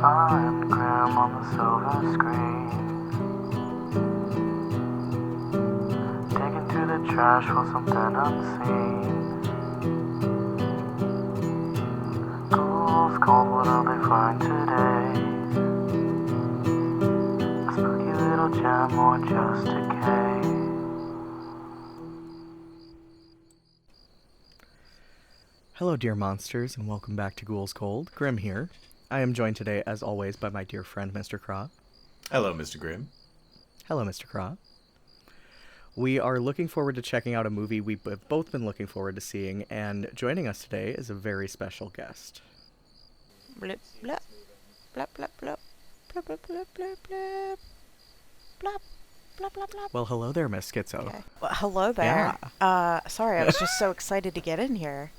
I'm Graham on the silver screen, digging through the trash for something unseen. Ghouls called, what'll they find today? A spooky little gem or just decay? Hello, dear monsters, and welcome back to Ghoul's Cold. Grim here. I am joined today, as always, by my dear friend, Mr. Kraa. Hello, Mr. Grimm. Hello, Mr. Kraa. We are looking forward to checking out a movie we've both been looking forward to seeing, and joining us today is a very special guest. Blip, blip, blip, blip, blip, blip, blip, blip, blip, blip, blop, blop, blop, blop. Well, hello there, Miss Schizo. Okay. Well, hello there. Sorry, I was just so excited to get in here.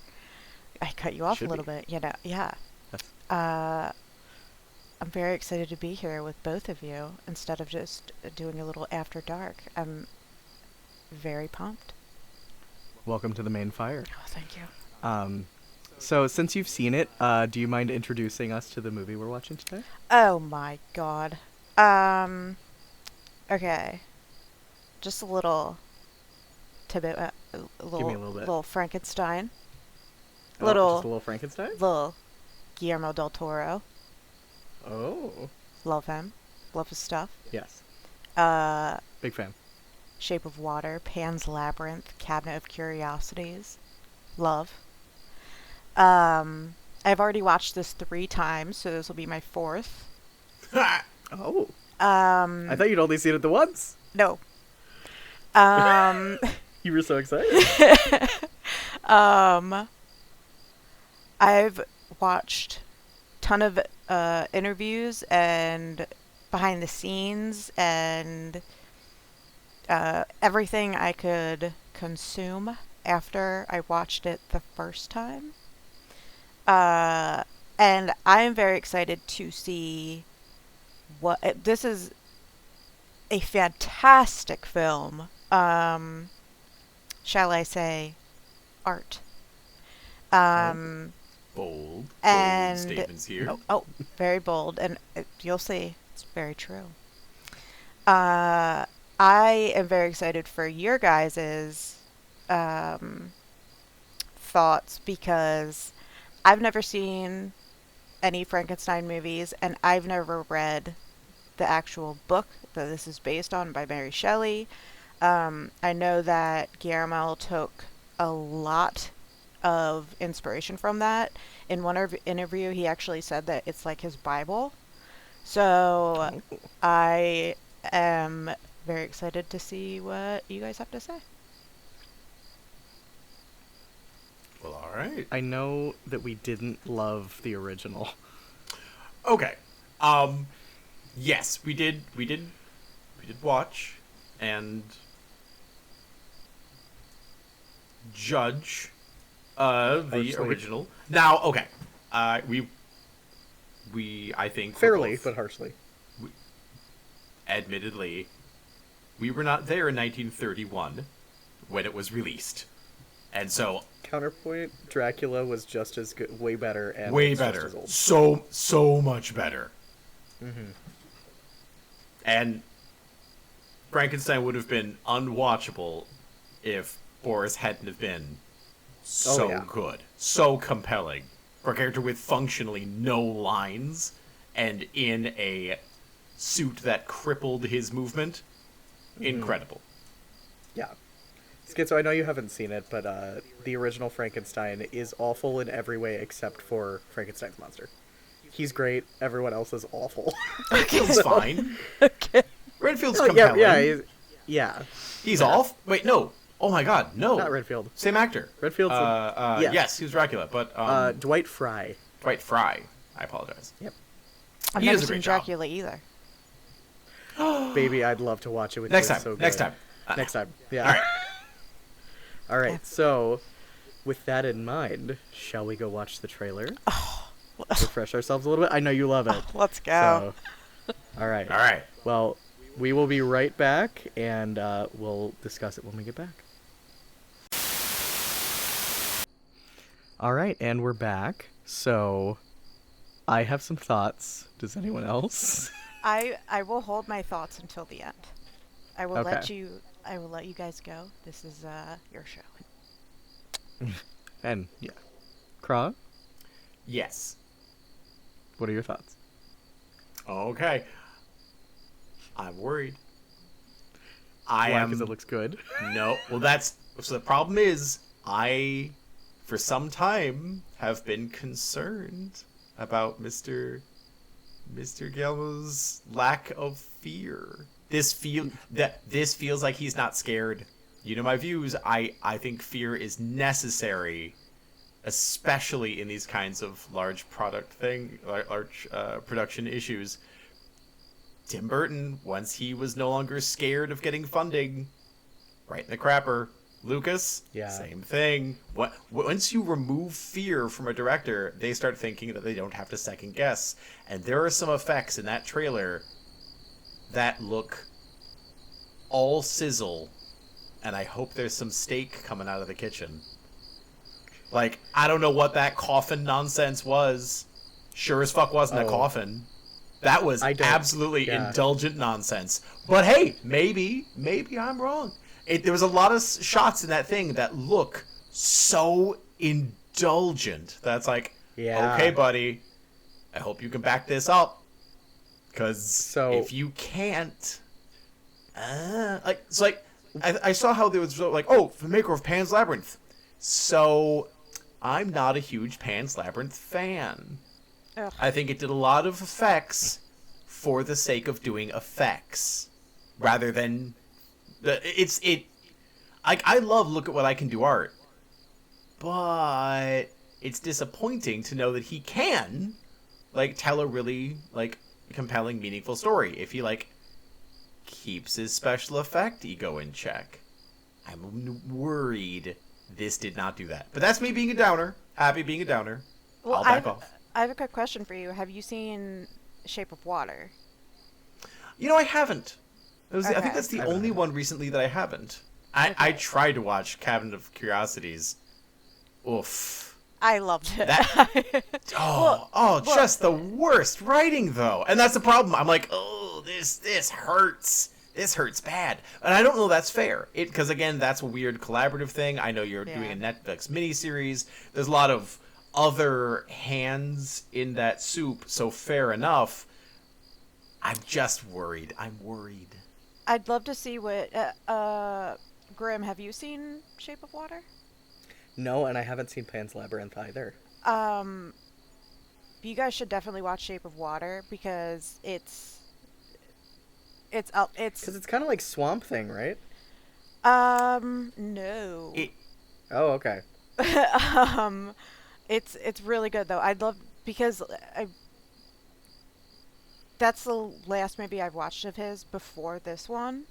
I cut you off Should a little be. bit, yeah. That's- I'm very excited to be here with both of you instead of just doing a little after dark. I'm very pumped. Welcome to the main fire. Oh, thank you. So, since you've seen it, do you mind introducing us to the movie we're watching today? Oh my god. Okay. Just a little tidbit, Give me a little bit. little Frankenstein. Oh, Little- just a little Frankenstein? Little Guillermo Del Toro. Oh. Love him. Love his stuff. Yes. Uh, Big fan. Shape of Water, Pan's Labyrinth, Cabinet of Curiosities. Love. I've already watched this 3 times, so this will be my 4th. Oh. Um, I thought you'd only seen it the once. no. You were so excited. I've watched ton of interviews and behind the scenes and everything I could consume after I watched it the first time. And I'm very excited to see what this is. A fantastic film. Shall I say, art. Bold And- statements here. Oh, very bold, and you'll see, it's very true. I am very excited for your guys' thoughts because I've never seen any Frankenstein movies, and I've never read the actual book that this is based on by Mary Shelley. I know that Guillermo took a lot of inspiration from that. In one interview, he actually said that it's like his Bible. So I am very excited to see what you guys have to say. Well, all right. I know that we didn't love the original. Okay. Yes, we did watch and judge the Harshly. original. Now, okay. We I think Fairly, both- but harshly. admittedly, we were not there in 1931 when it was released. And so Counterpoint, Dracula was just as good, way better, and way was just better. as old. So much better. Mm-hmm. And Frankenstein would have been unwatchable if Boris hadn't have been so yeah. good, so compelling. For a character with functionally no lines and in a suit that crippled his movement. Incredible. Yeah. Schizo, I know you haven't seen it, but the original Frankenstein is awful in every way except for Frankenstein's monster. He's great. Everyone else is awful. Redfield's fine. Okay. Redfield's Oh, compelling. yeah. He's off. Wait, no. Oh my God, no. Not Redfield. Same actor. Redfield's yeah. Yes, he was Dracula, but Dwight Fry. Dwight Fry. I apologize. Yep. I've He never does a seen great job. Dracula either. Baby, I'd love to watch it with Next you. time. It's so Next good. time. Next time. Yeah. All right. All right. So, with that in mind, shall we go watch the trailer? Refresh ourselves a little bit. I know you love it. Let's go. So, all right. All right. Well, we will be right back, and we'll discuss it when we get back. All right, and we're back. So, I have some thoughts. Does anyone else? I will hold my thoughts until the end. I will let Okay. you I will let you guys go. This is your show. And yeah. Kraa, Yes. what are your thoughts? Okay. I'm worried. I Why? am. Because it looks good. No. Well, that's. So the problem is, I, for some time, have been concerned about Mr. Guillermo's lack of fear. This feels like he's not scared. You know my views. I think fear is necessary, especially in these kinds of large production issues. Tim Burton, once he was no longer scared of getting funding, right in the crapper. Lucas, Yeah. same thing. Once you remove fear from a director, they start thinking that they don't have to second guess. And there are some effects in that trailer that look all sizzle, and I hope there's some steak coming out of the kitchen. Like, I don't know what that coffin nonsense was. Sure as fuck wasn't a Oh. coffin. That was I don't- absolutely yeah. indulgent nonsense. But hey, maybe I'm wrong. There was a lot of shots in that thing that look so indulgent. That's like, Yeah. okay, buddy, I hope you can back this up. Because So- if you can't, I saw how there was like, oh, the maker of Pan's Labyrinth. So I'm not a huge Pan's Labyrinth fan. Ugh. I think it did a lot of effects for the sake of doing effects, rather than I love look at what I can do art, but it's disappointing to know that he can like tell a really like compelling, meaningful story if he like keeps his special effect ego in check. I'm worried this did not do that, but that's me being a downer. Happy being a downer. Well, I'll back off. I have a quick question for you. Have you seen Shape of Water? You know, I haven't. I Okay. think that's the only one recently that I haven't. I tried to watch Cabinet of Curiosities. Oof. I loved it. Just the worst writing though. And that's the problem. I'm like, oh, this hurts. This hurts bad. And I don't know that's fair. Because again, that's a weird collaborative thing. I know you're doing a Netflix miniseries. There's a lot of other hands in that soup, so fair enough. I'm just worried. I'm worried. I'd love to see what Grim, have you seen Shape of Water? No, and I haven't seen Pan's Labyrinth either. You guys should definitely watch Shape of Water because it's Because it's kind of like Swamp Thing, right? no. Oh, okay. It's really good though. I'd love because that's the last movie I've watched of his before this one.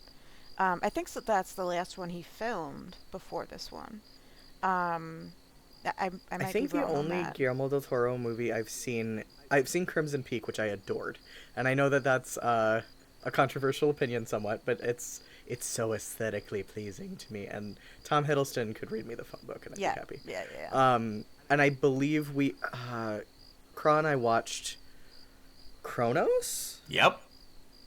I think that's the last one he filmed before this one. I might I think be the wrong on only that. Guillermo del Toro movie I've seen Crimson Peak, which I adored, and I know that that's a controversial opinion somewhat, but it's so aesthetically pleasing to me, and Tom Hiddleston could read me the phone book, and I'd be happy. Yeah. And I believe we, Kraa and I watched Kronos? Yep.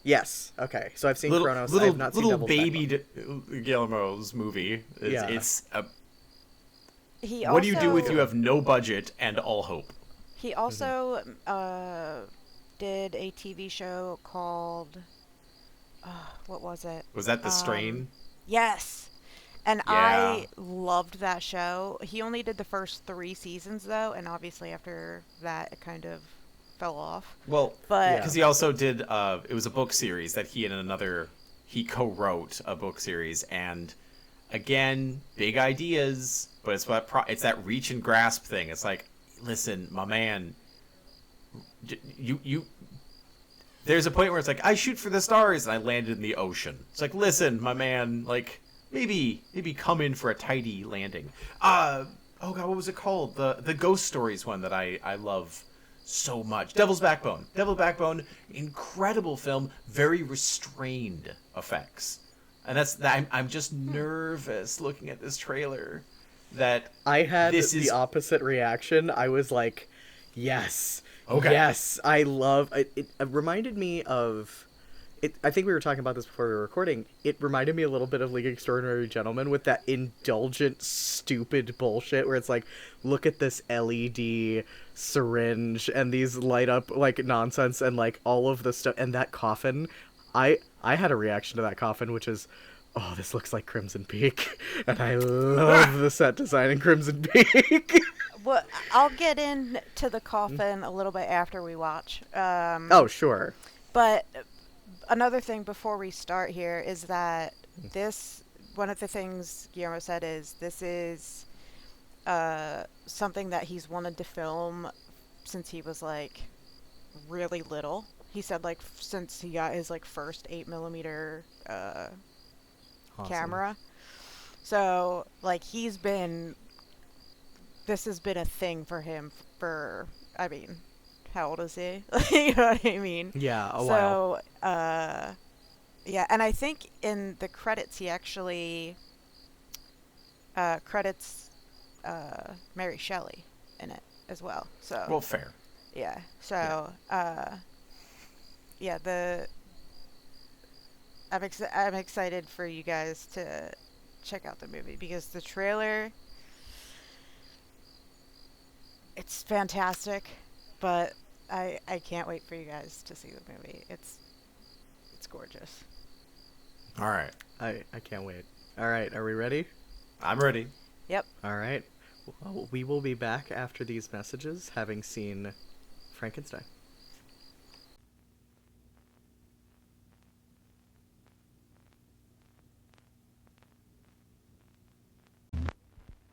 Yes. Okay. So I've seen Kronos. I have not seen little Devil's baby Backbone. Guillermo's movie. Yeah. He What do you do if also- you have no budget and all hope? He also did a TV show called what was it? Was that The Strain? Yes. And Yeah. I loved that show. He only did the first 3 seasons though, and obviously after that it kind of fell off. Well, But because he also did, it was a book series that he co-wrote a book series, and again, big ideas, but it's that reach and grasp thing. It's like, listen, my man, you there's a point where it's like, I shoot for the stars and I landed in the ocean. It's like, listen, my man, like, maybe come in for a tidy landing. Oh god, what was it called? The Ghost Stories one that I love so much. Devil's Backbone. Incredible film, very restrained effects. And I'm just nervous looking at this trailer that I had this the is opposite reaction. I was like, Yes. Okay. Yes, I love it. It reminded me of it. I think we were talking about this before we were recording. It reminded me a little bit of League of Extraordinary Gentlemen with that indulgent, stupid bullshit where it's like, look at this LED syringe and these light up like nonsense and like all of the stuff and that coffin. I had a reaction to that coffin, which is, oh, this looks like Crimson Peak, and I love the set design in Crimson Peak. Well, I'll get into the coffin a little bit after we watch. Oh, sure. But another thing before we start here is that one of the things Guillermo said is this is something that he's wanted to film since he was like really little. He said like since he got his like first 8mm Awesome. camera. So like this has been a thing for him for, I mean, how old is he? You know what I mean? Yeah, a while. So, yeah, and I think in the credits he actually credits Mary Shelley in it as well. So, Well, fair. yeah. So, yeah, I'm excited for you guys to check out the movie because the trailer, it's fantastic, but I can't wait for you guys to see the movie. It's gorgeous. All right. I can't wait. All right, are we ready? I'm ready. Yep. All right. Well, we will be back after these messages, having seen Frankenstein.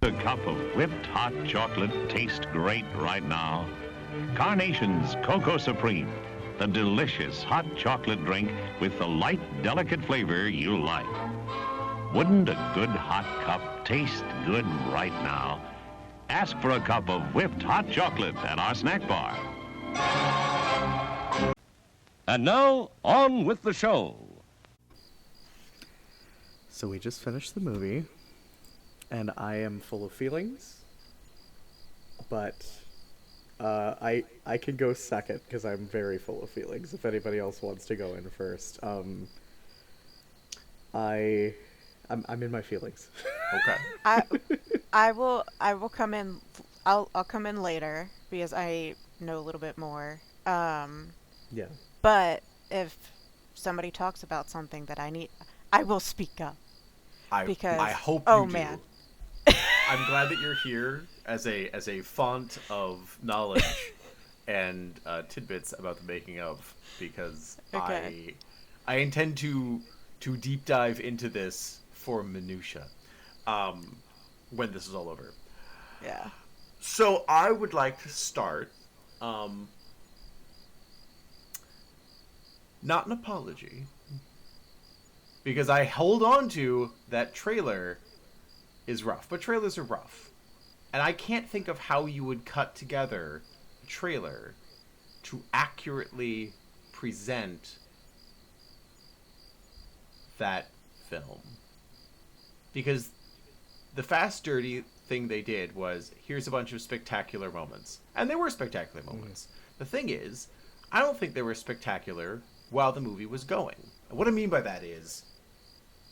A cup of whipped hot chocolate tastes great right now. Carnation's Cocoa Supreme, the delicious hot chocolate drink with the light, delicate flavor you like. Wouldn't a good hot cup taste good right now? Ask for a cup of whipped hot chocolate at our snack bar. And now, on with the show. So we just finished the movie, and I am full of feelings, but I can go second because I'm very full of feelings. If anybody else wants to go in first, I'm in my feelings. Okay. I will come in. I'll come in later because I know a little bit more. Yeah. But if somebody talks about something that I need, I will speak up. Because I hope oh you do. man, I'm glad that you're here as a font of knowledge and tidbits about the making of, because Okay. I intend to deep dive into this for minutia when this is all over. yeah. So I would like to start not an apology, because I hold on to that trailer is rough, but trailers are rough. And I can't think of how you would cut together a trailer to accurately present that film. Because the fast, dirty thing they did was, here's a bunch of spectacular moments. And they were spectacular moments. The thing is, I don't think they were spectacular while the movie was going. And what I mean by that is,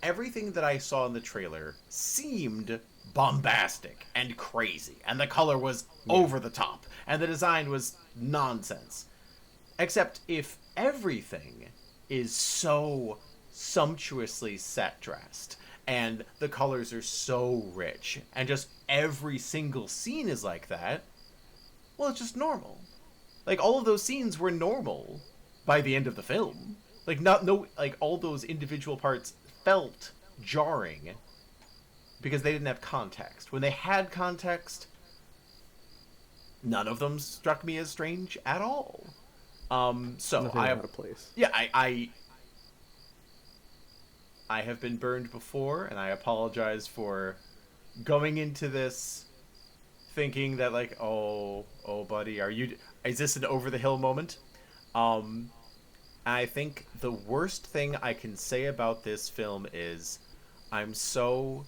everything that I saw in the trailer seemed bombastic and crazy, and the color was over the top, and the design was nonsense. Except if everything is so sumptuously set dressed, and the colors are so rich, and just every single scene is like that, well, it's just normal. Like, all of those scenes were normal by the end of the film. Like, all those individual parts felt jarring because they didn't have context. When they had context, none of them struck me as strange at all. So Nothing out of place. Yeah, I have been burned before, and I apologize for going into this thinking that, like, oh buddy, is this an over the hill moment? I think the worst thing I can say about this film is I'm so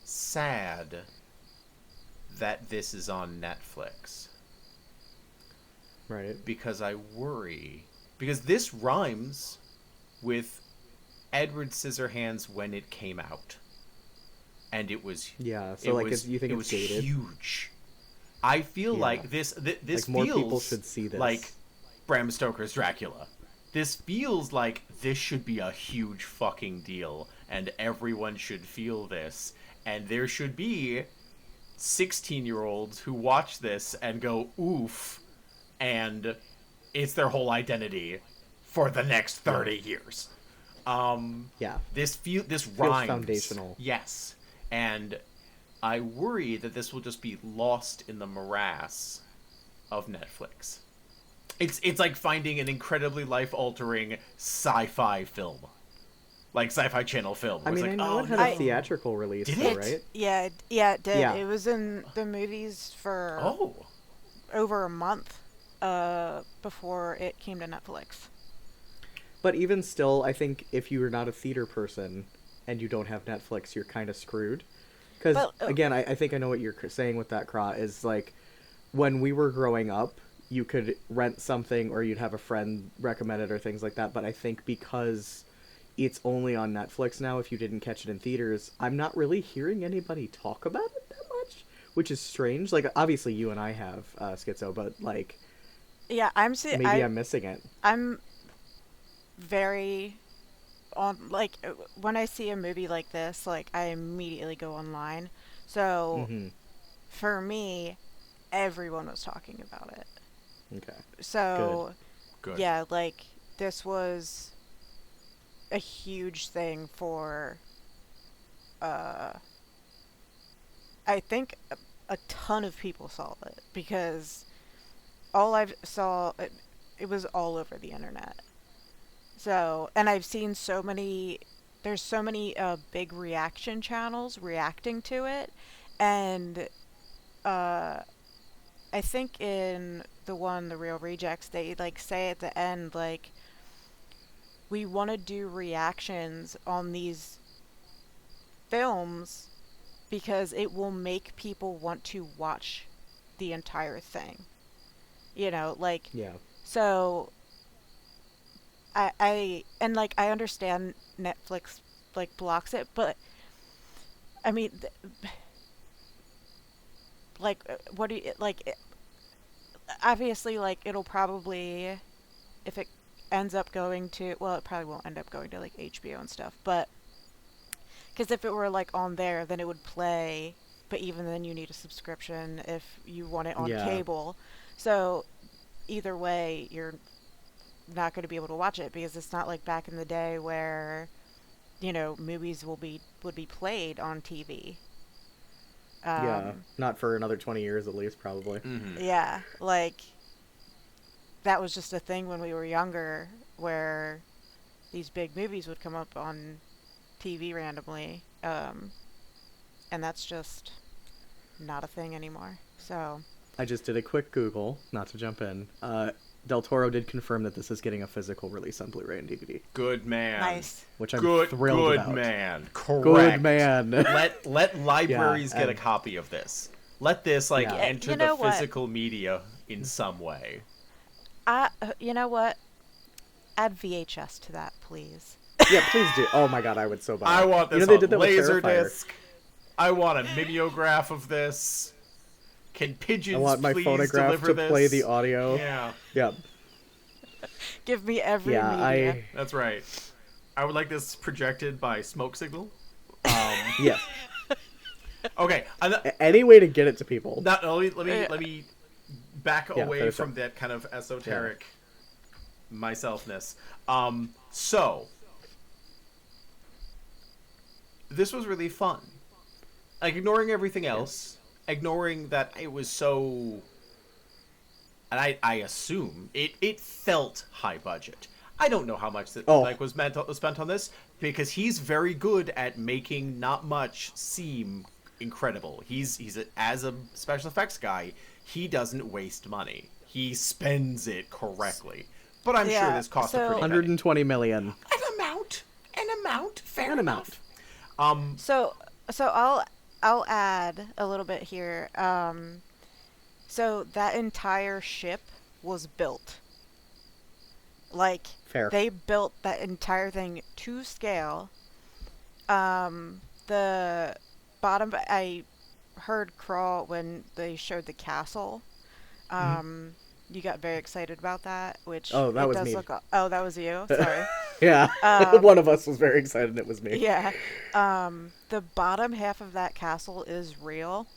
sad that this is on Netflix. Right. because I worry because this rhymes with Edward Scissorhands when it came out, and it was Yeah. So like, you think it it's was dated? huge. I feel Yeah. like this Like, more feels people should see this. like Bram Stoker's Dracula. This feels like this should be a huge fucking deal, and everyone should feel this, and there should be 16-year-olds who watch this and go oof, and it's their whole identity for the next 30 years. Yeah. This Feels rhymes. foundational. Yes. And I worry that this will just be lost in the morass of Netflix. It's like finding an incredibly life-altering sci-fi film. Like Sci-Fi Channel film. I where mean, it's I like, know oh, it had no. a theatrical release, Did though, it? right? Yeah, it did. Yeah. It was in the movies for Oh. over a month before it came to Netflix. But even still, I think if you're not a theater person and you don't have Netflix, you're kind of screwed. Because, Well, again, I think I know what you're saying with that, Kraa, is like, when we were growing up, you could rent something or you'd have a friend recommend it or things like that. But I think because it's only on Netflix now, if you didn't catch it in theaters, I'm not really hearing anybody talk about it that much, which is strange. Like, obviously you and I have Schizo, but, like, Yeah, maybe I'm missing it. I'm very on, like, when I see a movie like this, like, I immediately go online. So Mm-hmm. for me, everyone was talking about it. Okay. So Good. yeah, like, this was a huge thing for I think a ton of people saw it because all I saw it was all over the internet. So, and I've seen so many, there's so many big reaction channels reacting to it, and I think in the one, The Real Rejects, they like say at the end, like, we want to do reactions on these films because it will make people want to watch the entire thing. You know, like, Yeah. so and like, I understand Netflix like blocks it, but I mean, like, what do you like? Obviously, like, it'll probably, if it ends up going to, well, it probably won't end up going to like HBO and stuff, but because if it were like on there, then it would play, but even then you need a subscription if you want it on Yeah. cable. So either way, you're not going to be able to watch it because it's not like back in the day where, you know, movies would be played on TV. Yeah. Not for another 20 years at least, probably. Mm-hmm. Yeah, like, that was just a thing when we were younger where these big movies would come up on TV randomly, and that's just not a thing anymore. So I just did a quick Google, not to jump in. Del Toro did confirm that this is getting a physical release on Blu-ray and DVD, Good man. nice. which I'm Good thrilled about. man. Correct. Good man. Let libraries Yeah, get a and- copy of this. Let this like Yeah. enter You the know what? physical media in some way. You know what? Add VHS to that, please. Yeah, please do. Oh my god, I would so buy I it. want this You know, they on did that with laser Terrifier. disc. I want a mimeograph of this. Can pigeons I want my please phonograph deliver to this? play the audio. Yeah, Yeah. Give me every Yeah, media. that's right. I would like this projected by smoke signal. Yes. Okay, Any way to get it to people. let me back Yeah, away finish from up. that kind of esoteric myselfness. So this was really fun. Like, ignoring everything else, ignoring that it was so, and I assume it felt high budget. I don't know how much that Oh. like was spent on this because he's very good at making not much seem incredible. As a special effects guy, he doesn't waste money. He spends it correctly. But I'm sure Yeah, this cost a so- pretty penny. 120 million. An amount, fair An enough. So I'll add a little bit here. So that entire ship was built. Like, Fair. they built that entire thing to scale. The bottom, I heard Kraa when they showed the castle. You got very excited about that, which Oh, that it was does me. look. Oh, that was you. Sorry. Yeah. Um, One of us was very excited and it was me. Yeah. The bottom half of that castle is real.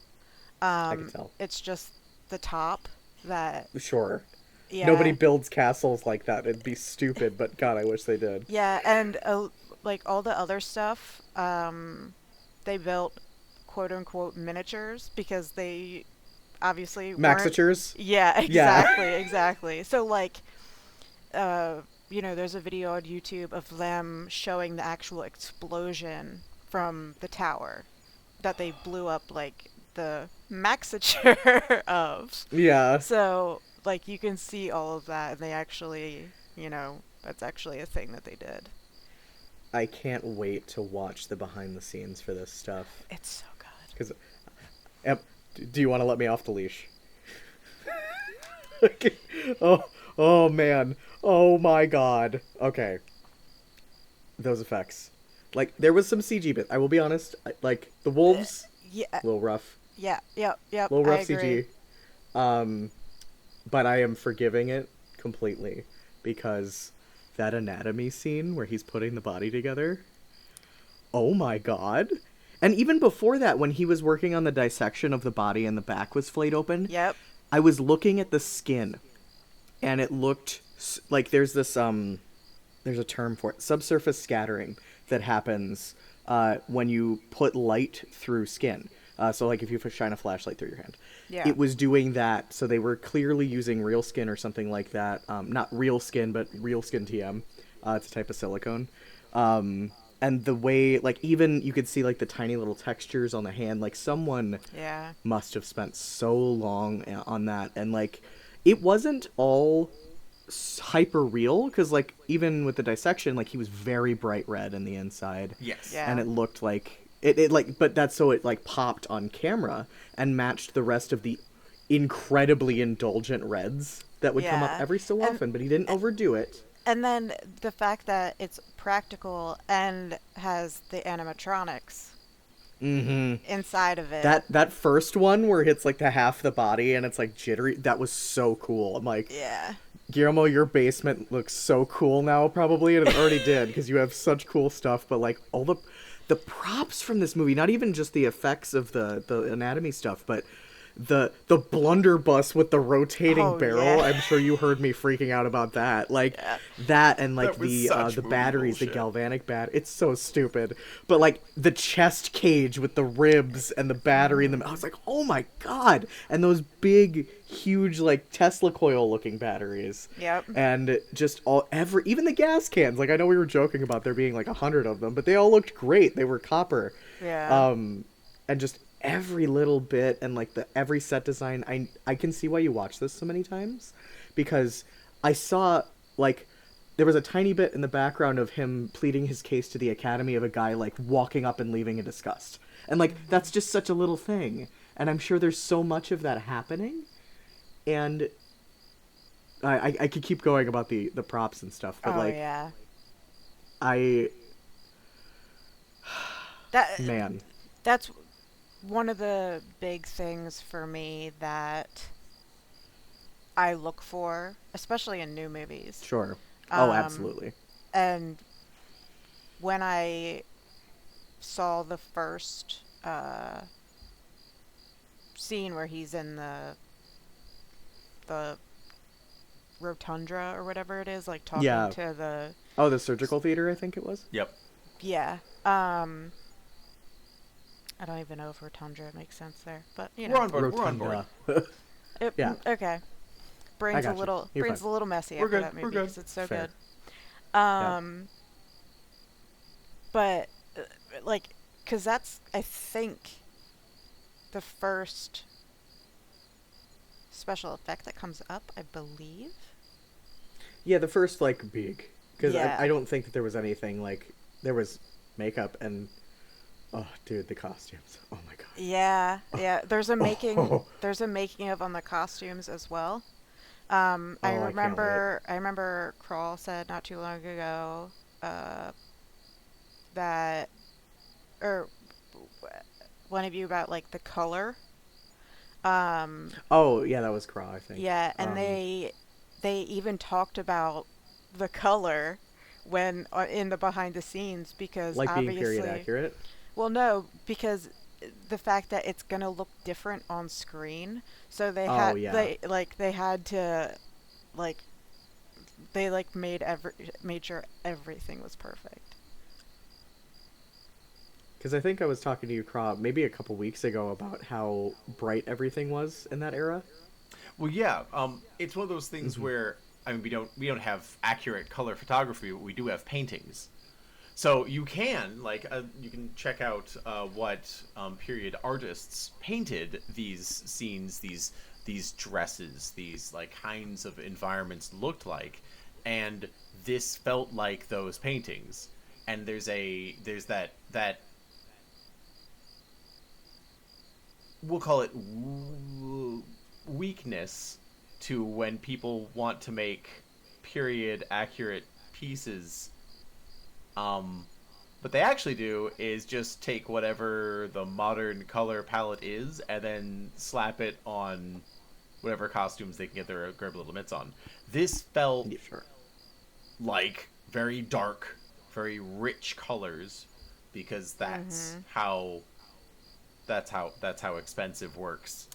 I can tell. It's just the top that. Sure. Yeah. Nobody builds castles like that. It'd be stupid, but God, I wish they did. Yeah, and like all the other stuff, they built quote unquote miniatures because they obviously weren't. Maxatures? Yeah, Yeah. exactly. So like, there's a video on YouTube of them showing the actual explosion from the tower that they blew up like the maxature of. Yeah. So like you can see all of that, and they actually, that's actually a thing that they did. I can't wait to watch the behind the scenes for this stuff. It's so good. Because, do you want to let me off the leash? Okay. Oh man. Oh my God. Okay. Those effects. Like, there was some CG bit. I will be honest. Like, the wolves, Yeah. a little rough. Yeah. Yep. Little I rough agree. CG. But I am forgiving it completely because that anatomy scene where he's putting the body together. Oh my God. And even before that, when he was working on the dissection of the body and the back was flayed open, Yep. I was looking at the skin and it looked like there's this, there's a term for it, subsurface scattering that happens when you put light through skin. So like if you shine a flashlight through your hand. Yeah. It was doing that, so they were clearly using real skin or something like that. Not real skin, but real skin TM. It's a type of silicone. And the way, like, even you could see, like, the tiny little textures on the hand. Like, someone Yeah. must have spent so long on that. And, like, it wasn't all hyper real, because, like, even with the dissection, like, he was very bright red in the inside. Yes. Yeah. And it looked like it like, but that's so it like popped on camera and matched the rest of the incredibly indulgent reds that would come up Yeah. every so And- often, but he didn't overdo it. And then the fact that it's practical and has the animatronics inside of it. That first one where it's like the half the body and it's like jittery, that was so cool. I'm like, Yeah. Guillermo, your basement looks so cool now, probably, and it already did because you have such cool stuff. But like all the props from this movie, not even just the effects of the anatomy stuff, but the blunderbuss with the rotating Oh, barrel. yeah. I'm sure you heard me freaking out about that. Like that and like That was the such the movie batteries, the bullshit. galvanic it's so stupid. But like the chest cage with the ribs and the battery in them, I was like, oh my God! And those big, huge like Tesla coil looking batteries. Yep. And just even the gas cans. Like I know we were joking about there being like 100 of them, but they all looked great. They were copper. Yeah. And just every little bit and like every set design, I can see why you watch this so many times, because I saw like there was a tiny bit in the background of him pleading his case to the Academy of a guy like walking up and leaving in disgust, and like that's just such a little thing, and I'm sure there's so much of that happening, and I could keep going about the props and stuff, but like yeah. Man, That's one of the big things for me that I look for, especially in new movies. sure. Oh, Um, absolutely. And when I saw the first scene where he's in the rotundra or whatever it is, like talking Yeah. to the Oh, the surgical theater, I think it was. Yep. yeah. I don't even know if rotundra makes sense there, but you know. We're on board. We're on board. Rotunda. Yeah. Okay. Brain's a got you. little You're brain's fine. a little messy We're after good. that movie We're good. because it's so Fair. good. But like, cause that's I think the first special effect that comes up, I believe. Yeah, the first like big, because Yeah. I don't think that there was anything like there was makeup and oh, dude, the costumes. Oh my God. Yeah, yeah. There's a making. Oh. There's a making of on the costumes as well. I I can't remember Kraa said not too long ago that, or one of you about like the color. Oh yeah, that was Kraa, I think. Yeah, and they even talked about the color when in the behind the scenes because like being obviously, period accurate. well, no, because the fact that it's gonna look different on screen, so they had yeah. they had to like they like made sure everything was perfect. Because I think I was talking to you, Kraa, maybe a couple weeks ago about how bright everything was in that era. Well, yeah, it's one of those things where I mean we don't have accurate color photography, but we do have paintings. So you can you can check out what period artists painted these scenes, these dresses, these like kinds of environments looked like, and this felt like those paintings. And there's that we'll call it weakness to when people want to make period accurate pieces. What they actually do is just take whatever the modern color palette is and then slap it on whatever costumes they can get their grab little mitts on. This felt like very dark, very rich colors because that's how expensive works.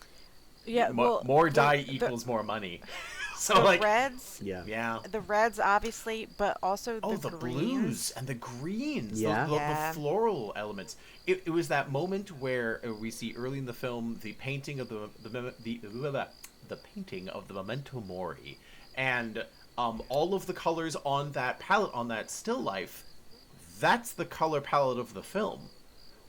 Yeah, More dye equals more money. So the like reds, yeah, the reds obviously, but also the greens. blues and the greens, Yeah. the floral elements. It was that moment where we see early in the film the painting of the painting of the memento mori, and all of the colors on that palette on that still life. That's the color palette of the film.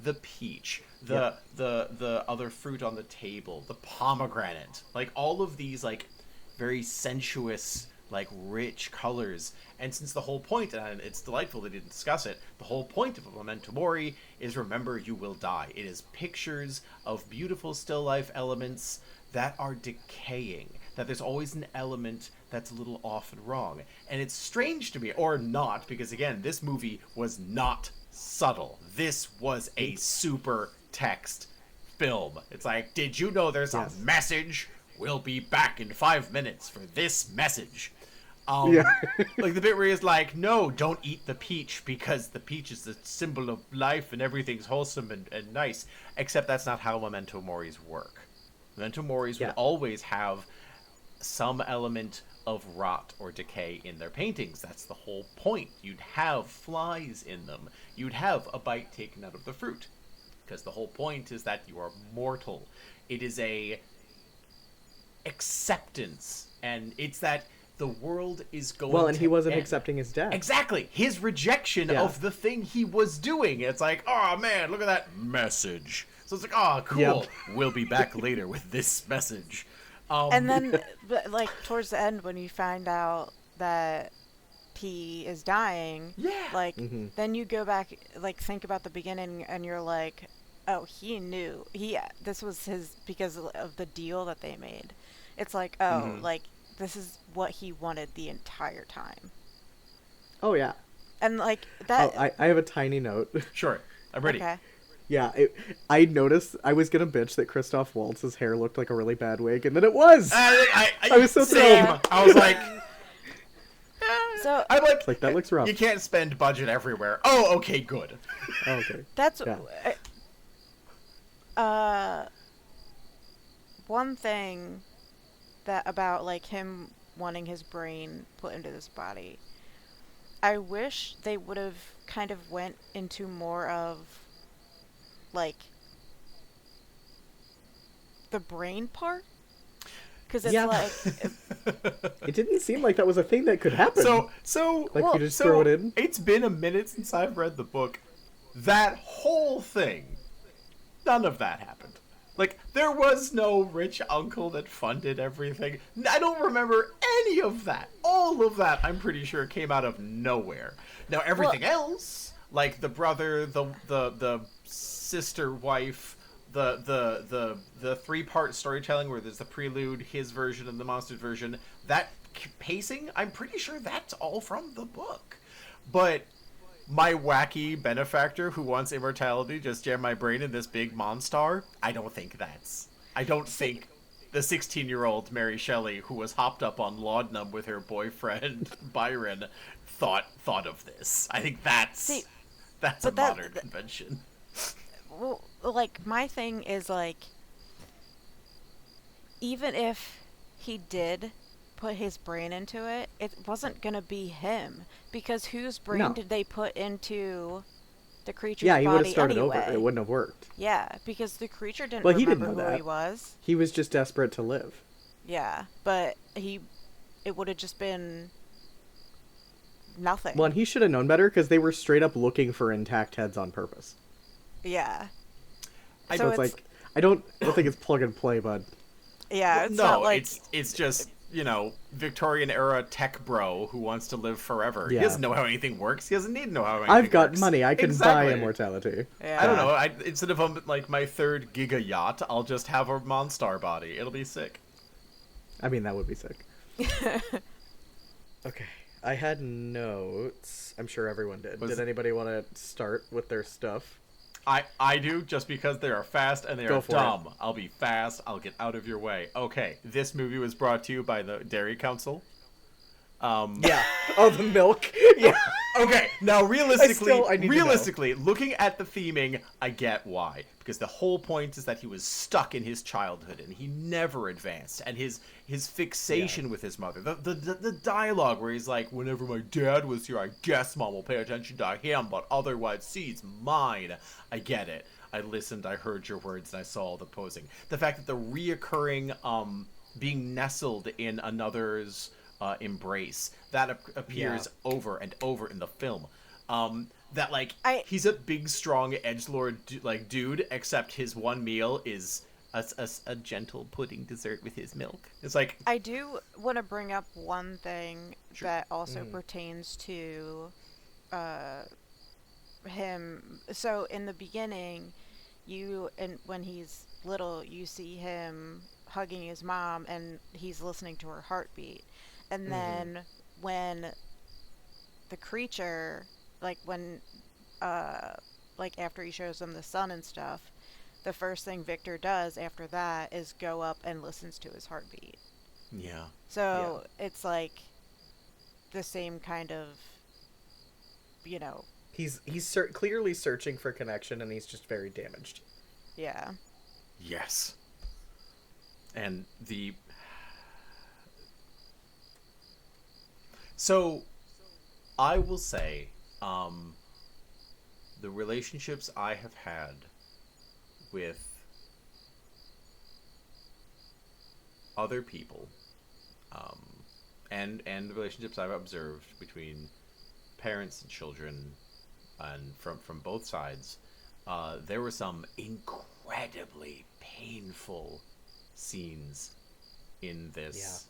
The peach, the other fruit on the table, the pomegranate, like all of these like very sensuous, like rich colors. And since the whole point, and it's delightful they didn't discuss it, the whole point of a memento mori is remember you will die. It is pictures of beautiful still life elements that are decaying, that there's always an element that's a little off and wrong. And it's strange to me, or not, because again, this movie was not subtle. This was a super text film. It's like, did you know there's a message? We'll be back in 5 minutes for this message. Like the bit where he's like, no, don't eat the peach because the peach is the symbol of life and everything's wholesome and nice. Except that's not how memento moris work. Memento moris would always have some element of rot or decay in their paintings. That's the whole point. You'd have flies in them. You'd have a bite taken out of the fruit. Because the whole point is that you are mortal. It is a acceptance, and it's that the world is going to and he wasn't end. accepting his death. Exactly. His rejection of the thing he was doing. It's like, oh man, look at that message. So it's like, oh, cool. Yep. We'll be back later with this message. And then, like, towards the end, when you find out that P is dying, like, then you go back, like, think about the beginning, and you're like, oh, he knew. This was his, because of the deal that they made. It's like, oh, like, this is what he wanted the entire time. Oh, yeah. And, like, that... Oh, I have a tiny note. Sure. I'm ready. Okay. Yeah, I noticed I was gonna bitch that Christoph Waltz's hair looked like a really bad wig, and then it was. I was so thrilled. I was like, So I'm like that looks rough. You can't spend budget everywhere. Oh, okay, good. Oh, okay. that's Yeah. one thing that about like him wanting his brain put into this body. I wish they would have kind of went into more of like the brain part, because it's like It didn't seem like that was a thing that could happen. So like you just throw it in. It's been a minute since I've read the book. That whole thing, none of that happened. Like, there was no rich uncle that funded everything. I don't remember any of that. All of that, I'm pretty sure, came out of nowhere. Now, everything else, like the brother, the sister wife, the 3-part storytelling where there's the prelude, his version, and the monster's version. That pacing, I'm pretty sure that's all from the book. But my wacky benefactor who wants immortality just jam my brain in this big monster. I don't think the 16-year-old Mary Shelley, who was hopped up on laudanum with her boyfriend Byron, thought of this. I think that's a modern convention. Well, like, my thing is, like, even if he did put his brain into it, it wasn't gonna be him, because whose brain did they put into the creature's body? Yeah, he would have started anyway? over. It wouldn't have worked. Yeah, because the creature didn't Well, he remember didn't know who that. he was. He was just desperate to live. Yeah, but it would have just been nothing. Well, and he should have known better, because they were straight up looking for intact heads on purpose. Yeah. So it's like, I don't think it's plug and play, bud. Yeah, it's not like... it's just, Victorian era tech bro who wants to live forever. Yeah. He doesn't know how anything works. He doesn't need to know how anything I've got works. money. I can Exactly. buy immortality. Yeah. I don't know. Instead of my 3rd giga yacht, I'll just have a Monstar body. It'll be sick. I mean, that would be sick. Okay. I had notes. I'm sure everyone did. Did anybody want to start with their stuff? I do, just because they are fast and they Go are for dumb. I'll be fast. I'll get out of your way. Okay, this movie was brought to you by the Dairy Council. Yeah. Oh, the milk. Yeah. Okay, now I need to realistically, looking at the theming, I get why. Because the whole point is that he was stuck in his childhood and he never advanced. And his fixation with his mother. The dialogue where he's like, whenever my dad was here, I guess Mom will pay attention to him, but otherwise she's mine. I get it. I listened, I heard your words, and I saw all the posing. The fact that the reoccurring being nestled in another's embrace, that appears over and over in the film. That he's a big, strong edgelord dude, except his one meal is a gentle pudding dessert with his milk. It's like, I do want to bring up one thing Sure. that also pertains to him. So in the beginning, when he's little, you see him hugging his mom and he's listening to her heartbeat. And then when the creature, after he shows him the sun and stuff, the first thing Victor does after that is go up and listens to his heartbeat. yeah. So it's like the same kind of, He's clearly searching for connection, and he's just very damaged. yeah. Yes. And So, I will say, the relationships I have had with other people, and the relationships I've observed between parents and children, and from both sides, there were some incredibly painful scenes in this.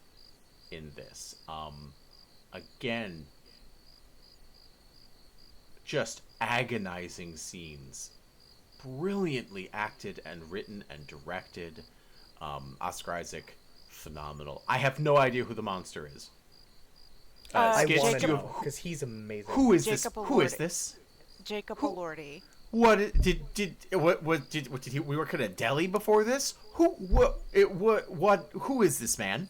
Yeah. Again, just agonizing scenes, brilliantly acted and written and directed. Oscar Isaac, phenomenal. I have no idea who the monster is. I Skitch, want to do you- know, because he's amazing. who is Jacob this? Who is Elordi. this? Jacob Who- Elordi. What did he? We work at a deli before this. Who is this man?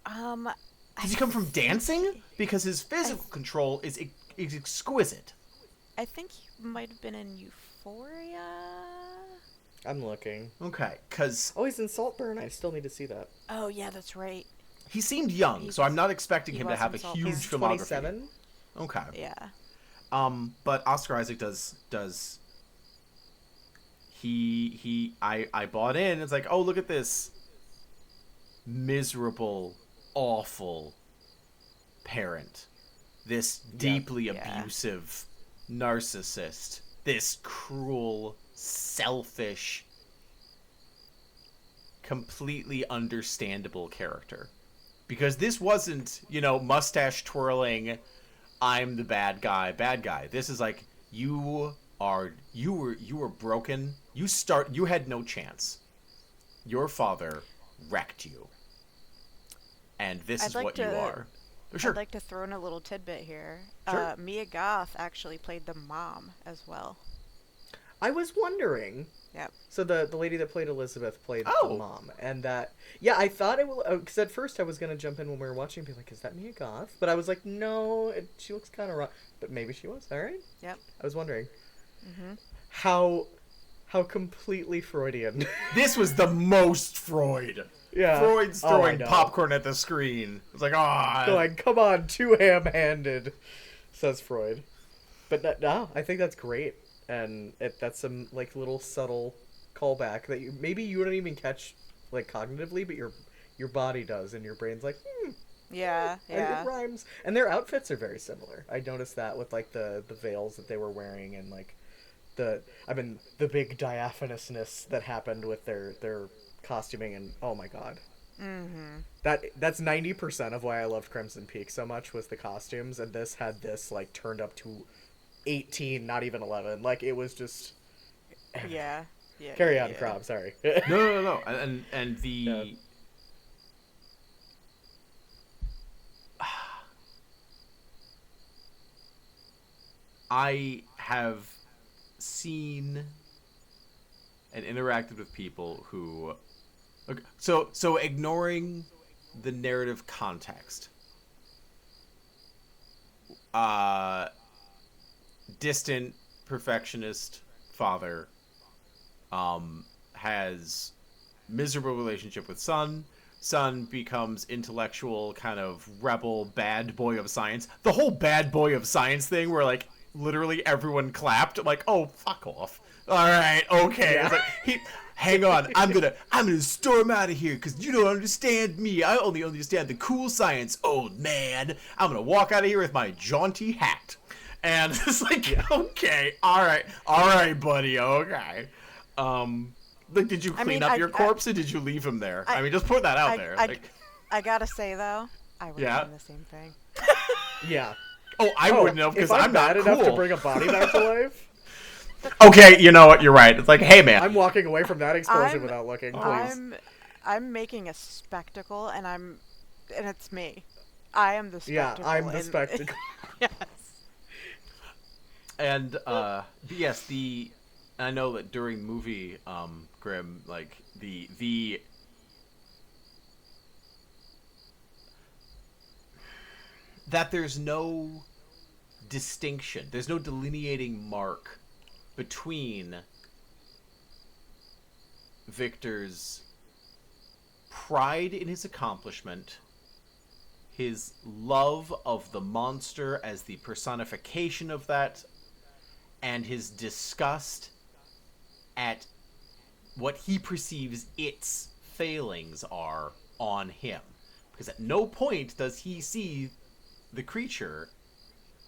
Does he come from dancing? Because his physical control is exquisite. I think he might have been in Euphoria. I'm looking. Okay, because Oh, he's in Saltburn. I still need to see that. Oh yeah, that's right. he seemed young, He so I'm was- not expecting he him to was have a in Saltburn. huge He's filmography. 27. Okay. Yeah. But Oscar Isaac does I bought in. It's like, oh, look at this miserable, awful parent, this deeply Yeah. abusive narcissist, this cruel, selfish, completely understandable character. Because this wasn't, mustache twirling, I'm the bad guy. This is like, you you were broken. You had no chance. Your father wrecked you. And this I'd is like what you to- are. Sure. I'd like to throw in a little tidbit here. Sure. Mia Goth actually played the mom as well. I was wondering. Yep. So the lady that played Elizabeth played Oh. the mom, and that I thought it was because at first I was gonna jump in when we were watching and be like, is that Mia Goth? But I was like, no, she looks kind of wrong. But maybe she was. All right. Yep. I was wondering Mm-hmm. how completely Freudian. This was the most Freud. Yeah. Freud's Oh, I throwing know. popcorn at the screen. It's like, Going, come on, too ham-handed, says Freud. But no, I think that's great, and that's some like little subtle callback that you don't even catch like cognitively, but your body does, and your brain's like, Yeah. Yeah. it rhymes. And their outfits are very similar. I noticed that with like the veils that they were wearing, and like the big diaphanousness that happened with their costuming, and oh my god. Mm-hmm. That's 90% of why I loved Crimson Peak so much was the costumes, and this had this like turned up to 18, not even 11. Like it was just Yeah. Yeah. carry on, yeah. Kraa, sorry. No. And the Yeah. I have seen and interacted with people who okay, so ignoring the narrative context, distant perfectionist father has miserable relationship with son becomes intellectual kind of rebel bad boy of science. The whole bad boy of science thing where like literally everyone clapped. I'm like, oh, fuck off. All right, okay. Yeah. It's like, hang on, I'm gonna storm out of here because you don't understand me. I only understand the cool science, old man. I'm gonna walk out of here with my jaunty hat. And it's like, okay, all right, buddy, okay. Like, did you clean up your corpse or did you leave him there? I mean, just put that out there. I gotta say though, I would have done the same thing. Yeah. Oh, I wouldn't have because if I'm not bad cool. enough to bring a body back to life, Okay, you know what? You're right. It's like, hey, man. I'm walking away from that explosion I'm- without looking, please. I'm making a spectacle, and it's me. I am the Yeah, spectacle. I'm the spectacle. Yes. And yes, I know that during movie Grim, like the that there's no distinction, there's no delineating mark between Victor's pride in his accomplishment, his love of the monster as the personification of that, and his disgust at what he perceives its failings are on him. Because at no point does he see the creature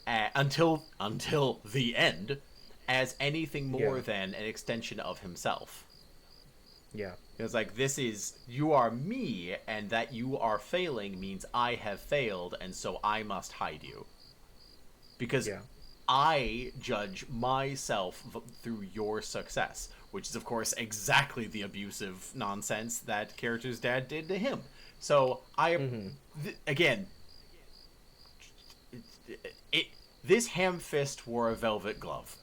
until the end as anything more Yeah. than an extension of himself. Yeah. It's like, you are me, and that you are failing means I have failed, and so I must hide you. Because Yeah. I judge myself through your success, which is, of course, exactly the abusive nonsense that character's dad did to him. So, again, this ham fist wore a velvet glove.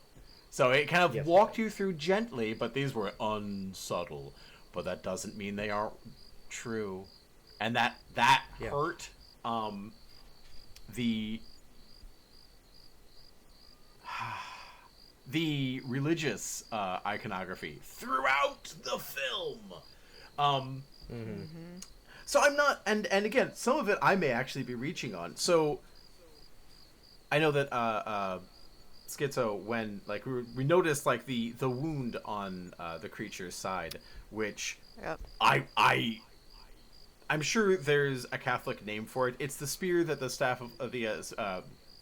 So it kind of walked you through gently, but these were unsubtle. But that doesn't mean they aren't true. And that hurt the religious iconography throughout the film. So I'm not, and again, some of it I may actually be reaching on. So I know that Schizo, when like we noticed like the wound on the creature's side, which Yep. I'm sure there's a Catholic name for it. It's the spear that the staff of the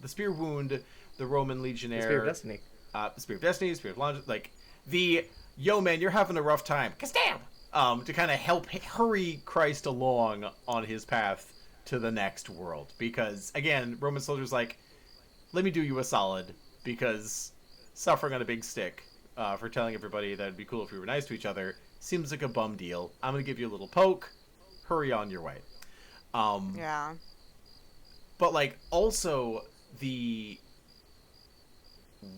spear wound the Roman legionnaire. The Spear of Destiny. The Spear of Destiny, Spear of Longevity, like the yo man, you're having a rough time. Kastam! To kind of help hurry Christ along on his path to the next world, because again, Roman soldiers like, let me do you a solid, because suffering on a big stick for telling everybody that it'd be cool if we were nice to each other seems like a bum deal. I'm gonna give you a little poke. Hurry on your way. Yeah. But like also the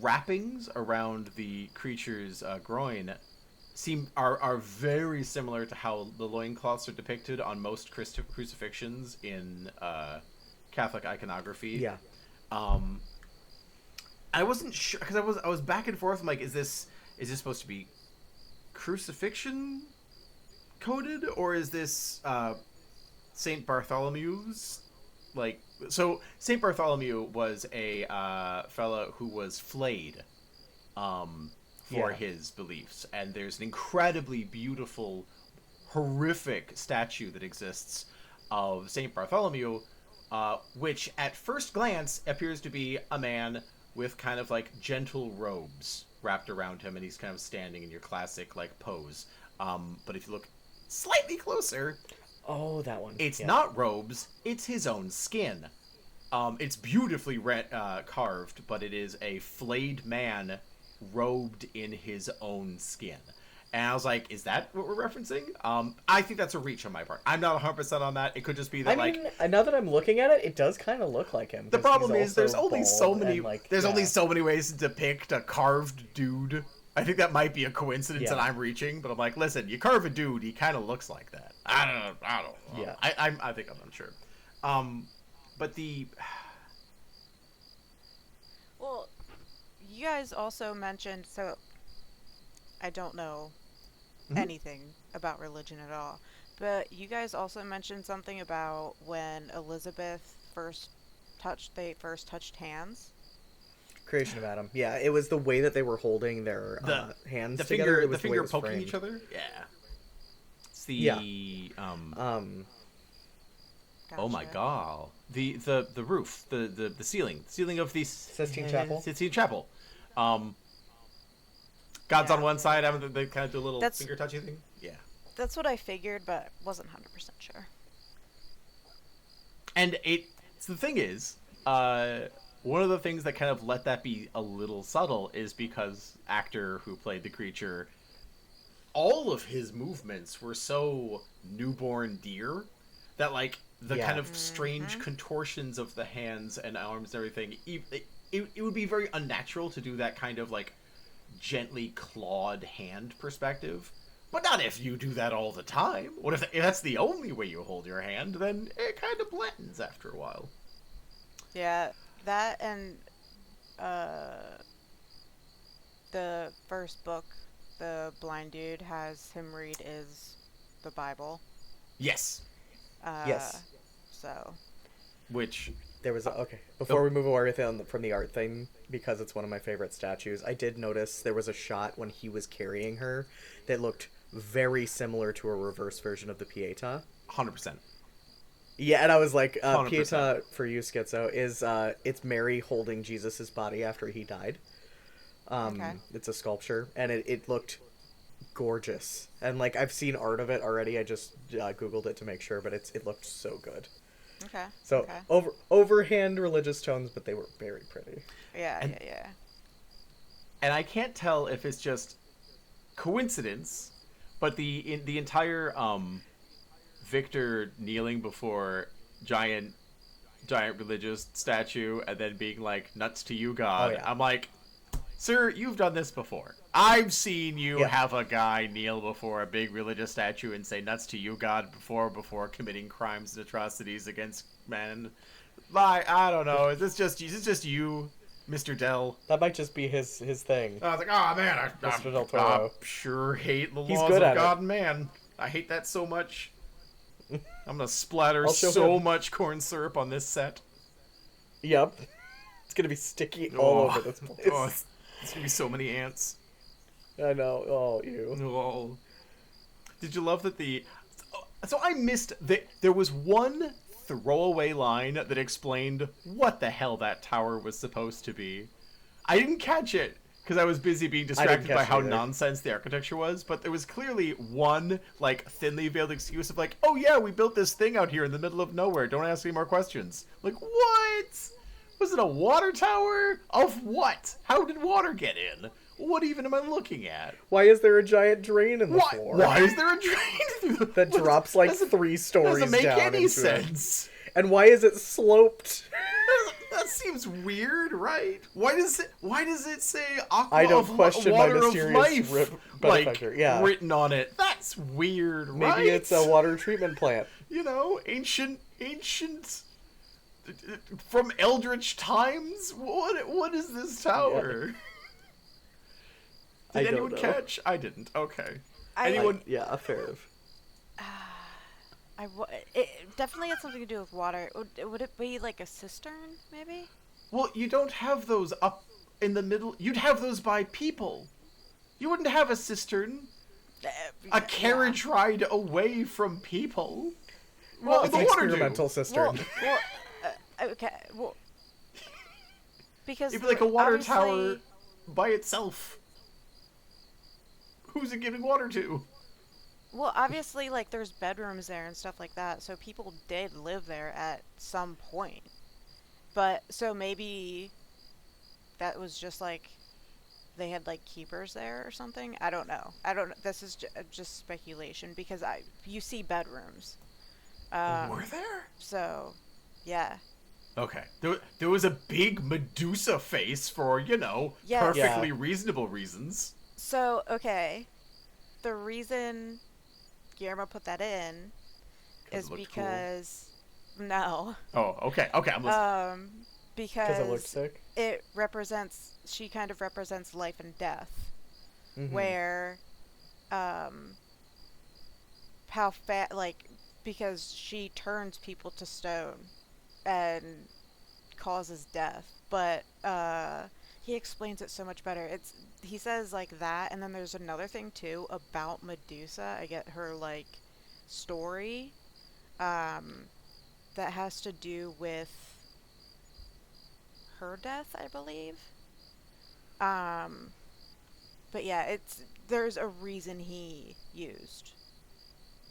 wrappings around the creature's groin are very similar to how the loincloths are depicted on most crucifixions in Catholic iconography. Yeah. I wasn't sure because I was back and forth. I'm like, is this supposed to be crucifixion coded, or is this Saint Bartholomew's? Like, so Saint Bartholomew was a fellow who was flayed for his beliefs, and there's an incredibly beautiful, horrific statue that exists of Saint Bartholomew, which at first glance appears to be a man with kind of like gentle robes wrapped around him, and he's kind of standing in your classic like pose. But if you look slightly closer, Oh, that one. it's not robes, it's his own skin. It's beautifully carved, but it is a flayed man robed in his own skin. And I was like, is that what we're referencing? I think that's a reach on my part. I'm not 100% on that. It could just be that, I mean, now that I'm looking at it, it does kind of look like him. the 'cause problem he's is there's also only so bald many and, like, only so many ways to depict a carved dude. I think that might be a coincidence Yeah. that I'm reaching, but I'm like, listen, you carve a dude, he kind of looks like that. I don't know. Yeah. I think I'm unsure. But the Well, you guys also mentioned, so I don't know anything about religion at all, but you guys also mentioned something about when Elizabeth they first touched hands. Creation of Adam. Yeah, it was the way that they were holding their hands the together. It the was way it finger was poking framed. each other. Yeah. It's the oh my Gotcha. god, the roof, the ceiling of the Sistine Chapel? Sistine Chapel. God's Yeah. on one side, having they kind of do a little That's- finger touchy thing. Yeah. That's what I figured, but wasn't 100% sure. And the thing is, one of the things that kind of let that be a little subtle is because actor who played the creature, all of his movements were so newborn deer that like the Yeah. kind of strange contortions of the hands and arms and everything, it would be very unnatural to do that kind of like gently clawed hand perspective. But not if you do that all the time. What if that's the only way you hold your hand? Then it kind of blends after a while. Yeah, that and the first book, the blind dude has him read is the Bible. Yes. Yes. So. Which There was okay. Before we move away from the art thing, because it's one of my favorite statues, I did notice there was a shot when he was carrying her that looked very similar to a reverse version of the Pietà. 100%. Yeah, and I was like, 100%. Pietà for you, Schizo, is it's Mary holding Jesus's body after he died. Okay. It's a sculpture, and it looked gorgeous. And like I've seen art of it already. I just googled it to make sure, but it looked so good. Okay. So okay. overhand religious tones, but they were very pretty. Yeah, yeah. And I can't tell if it's just coincidence, but the entire Victor kneeling before giant religious statue and then being like, nuts to you, God. Oh, yeah. I'm like, sir, you've done this before. I've seen you Yeah. have a guy kneel before a big religious statue and say nuts to you, God, before committing crimes and atrocities against men. I don't know. Is this just you, Mr. Dell? That might just be his thing. I was like, oh man, Mr. Del I Toro. sure hate the He's laws good of at God and man. I hate that so much. I'm gonna splatter I'll show so him. much corn syrup on this set. Yep. It's gonna be sticky all over this place. Oh, it's gonna be so many ants. I know. Oh, you. Oh. Did you love that So I missed that there was one throwaway line that explained what the hell that tower was supposed to be. I didn't catch it because I was busy being distracted by catch it how either. nonsense the architecture was, but there was clearly one like thinly veiled excuse of like, oh yeah, we built this thing out here in the middle of nowhere. Don't ask any more questions. Like what? Was it a water tower? Of what? How did water get in? What even am I looking at? Why is there a giant drain in the floor? Why is there a drain that drops like 3 stories down? Doesn't make any into sense. It? And why is it sloped? That seems weird, right? Why does it say aqua I don't of question my water mysterious of life benefactor. Yeah. written on it? That's weird, right? Maybe it's a water treatment plant. You know, ancient from eldritch times. What is this tower? Yeah. Did I don't anyone know. catch? I didn't. Okay. I- Anyone? Yeah, fair. It definitely had something to do with water. Would it be like a cistern, maybe? Well, you don't have those up in the middle. You'd have those by people. You wouldn't have a cistern. A carriage ride away from people. Well, What it's would an the water experimental do? cistern. Okay. Well, because It'd be like a water obviously- tower by itself. Who's it giving water to? Well, obviously, like there's bedrooms there and stuff like that, so people did live there at some point. But so maybe that was just like they had like keepers there or something. I don't know. This is just speculation because you see bedrooms. Were there? So, yeah. Okay. There was a big Medusa face for, Yes. perfectly Yeah. reasonable reasons. So, okay. The reason Guillermo put that in 'Cause is it looked because no. Oh, okay. Okay, I'm listening. Because it looks Because sick. she kind of represents life and death, Mhm. where because she turns people to stone and causes death, but he explains it so much better. He says like that, and then there's another thing too about Medusa. I get her like story that has to do with her death, I believe. But yeah, there's a reason he used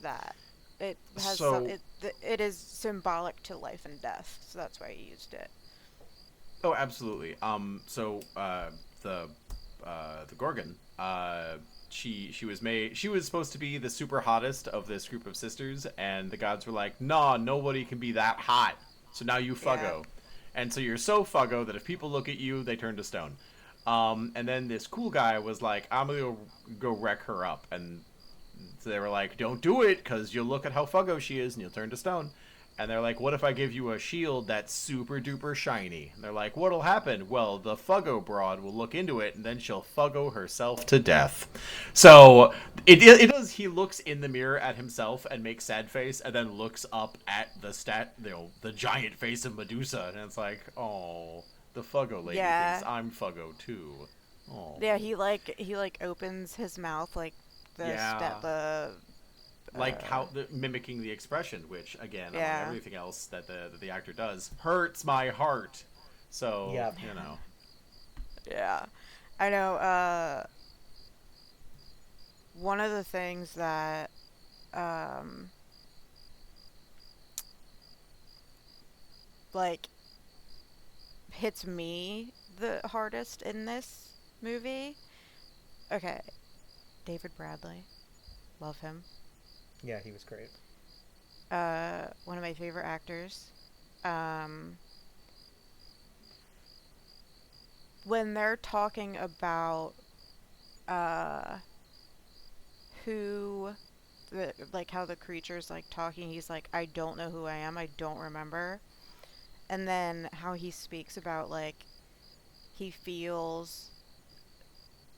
that. It has it is symbolic to life and death, so that's why he used it. Oh, absolutely. The Gorgon, she was supposed to be the super hottest of this group of sisters, and the gods were like, nah, nobody can be that hot. So now you fuggo. Yeah. And so you're so fuggo that if people look at you, they turn to stone. And then this cool guy was like, I'm gonna go wreck her up. And so they were like, don't do it, because you'll look at how fuggo she is, and you'll turn to stone. And they're like, what if I give you a shield that's super duper shiny? And they're like, what'll happen? Well, the fuggo broad will look into it, and then she'll fuggo herself to death. So it does. He looks in the mirror at himself and makes sad face, and then looks up at the giant face of Medusa, and it's like, oh, the fuggo lady Yeah. thinks I'm fuggo too. Oh. Yeah, he opens his mouth like How mimicking the expression, which again, Yeah. among everything else that the actor does, hurts my heart. So Yeah. Yeah, I know. One of the things that hits me the hardest in this movie. Okay, David Bradley, love him. Yeah, he was great. One of my favorite actors. When they're talking about how the creature's like talking, he's like, I don't know who I am, I don't remember. And then how he speaks about like he feels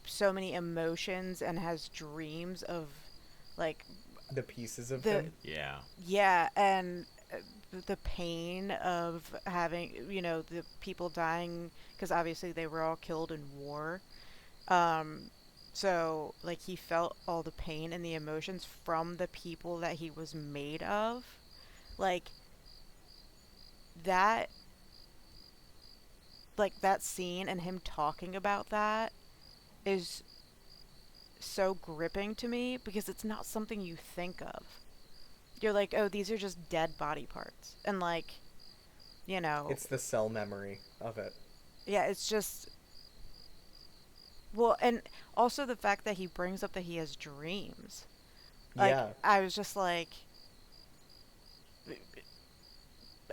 so many emotions and has dreams of like The pieces of The- him. Yeah. and the pain of having, the people dying, because obviously they were all killed in war. So, like, he felt all the pain and the emotions from the people that he was made of. Like, that scene and him talking about that is so gripping to me because it's not something you think of. You're like, oh, these are just dead body parts. And like you know, It's the cell memory of it. yeah, it's just, well, and also the fact that he brings up that he has dreams. Like, Yeah. I was just like,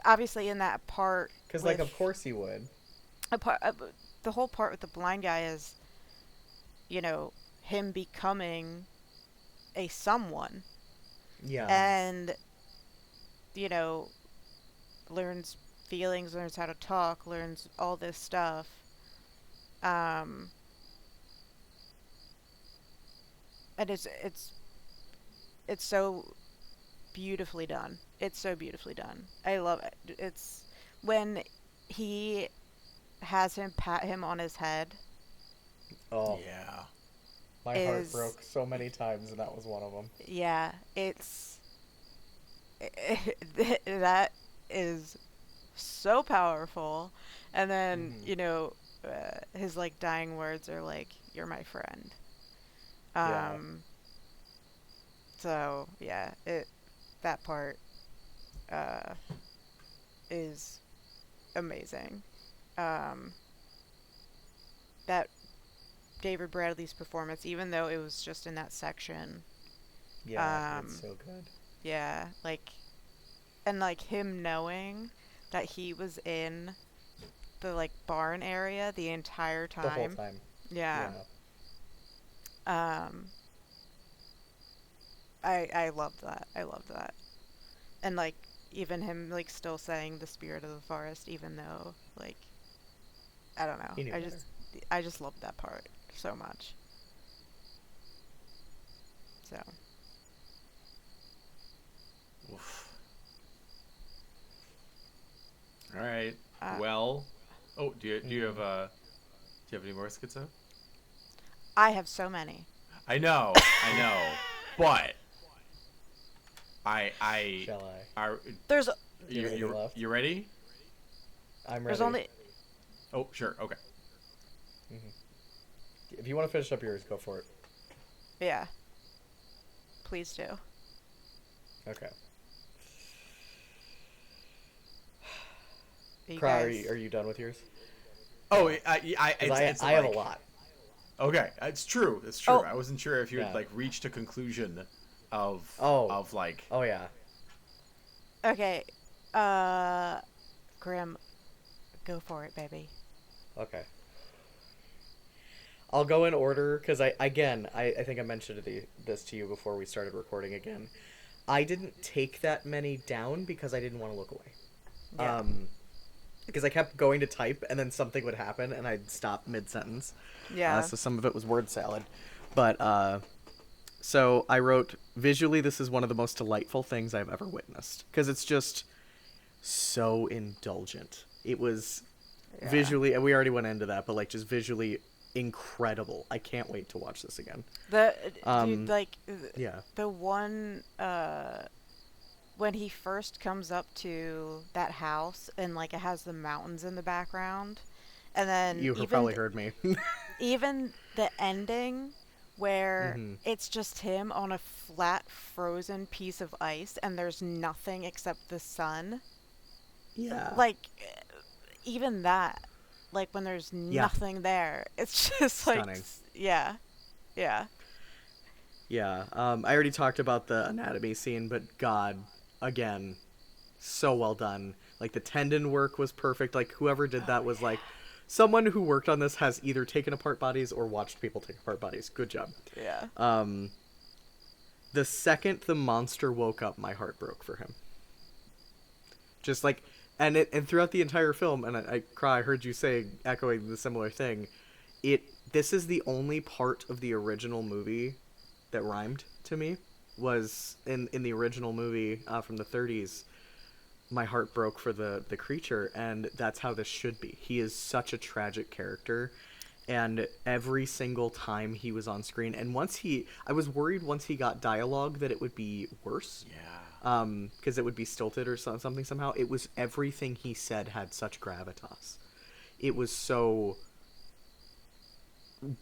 obviously in that part Because, with like, of course he would. a part, the whole part with the blind guy is, you know, him becoming a someone, Yeah. and, you know, learns feelings, learns how to talk, learns all this stuff. Um, and it's so beautifully done. It's so beautifully done. I love it. It's when he has him pat him on his head Oh, Yeah. my heart is, broke so many times, and that was one of them. yeah, it's that is so powerful. And then, Mhm. you know, his like dying words are like, "You're my friend." Yeah. So yeah, it that part uh is amazing. Um, that David Bradley's performance, even though it was just in that section, Yeah, it's um, so good. yeah, like, and like him knowing that he was in the like barn area the entire The whole time. time. Yeah. Yeah. Um, I loved that. I loved that. And like even him like still saying the spirit of the forest, even though like I don't know. He knew better. I just loved that part so much. So Oof. All right. uh, Well. Oh, do you have any more schizo? I have so many. I know. But I Shall I? are There's Do you have any left? you ready? I'm ready. there's only Oh, sure. Okay. If you want to finish up yours, go for it. yeah. Please do. Okay. You Kraa, guys, are you done with yours? Oh, 'Cause it's I have a like- lot. Okay, it's true. It's true. Oh. I wasn't sure if you had Yeah. like reached a conclusion of Oh. like. Oh, yeah. okay. Grim, go for it, baby. Okay. I'll go in order, because I think I mentioned this to you before we started recording again. I didn't take that many down because I didn't want to look away. Yeah. Because I kept going to type, and then something would happen, and I'd stop mid-sentence. Yeah. So some of it was word salad. But, so I wrote, visually, this is one of the most delightful things I've ever witnessed. Because it's just so indulgent. It was Yeah. visually, and we already went into that, but, like, just visually incredible. I can't wait to watch this again. The Um, dude, like Yeah. the one when he first comes up to that house and like it has the mountains in the background, and then You even probably heard me. even the ending where Mhm. it's just him on a flat frozen piece of ice and there's nothing except the sun. Yeah. Like even that, like when there's nothing there, it's just like Stunning. yeah. Yeah. Yeah, I already talked about the anatomy scene, but God, again, so well done. Like, the tendon work was perfect. Like, whoever did that was, like, someone who worked on this has either taken apart bodies or watched people take apart bodies. Good job. Yeah. The second the monster woke up, my heart broke for him. Just, like, and throughout the entire film, and I heard you say, echoing the similar thing, this is the only part of the original movie that rhymed to me. Was in the original movie from the 30s, my heart broke for the creature, and that's how this should be. He is such a tragic character, and every single time he was on screen, and I was worried once he got dialogue that it would be worse. Yeah. Because it would be stilted or something somehow. It was everything he said had such gravitas. It was so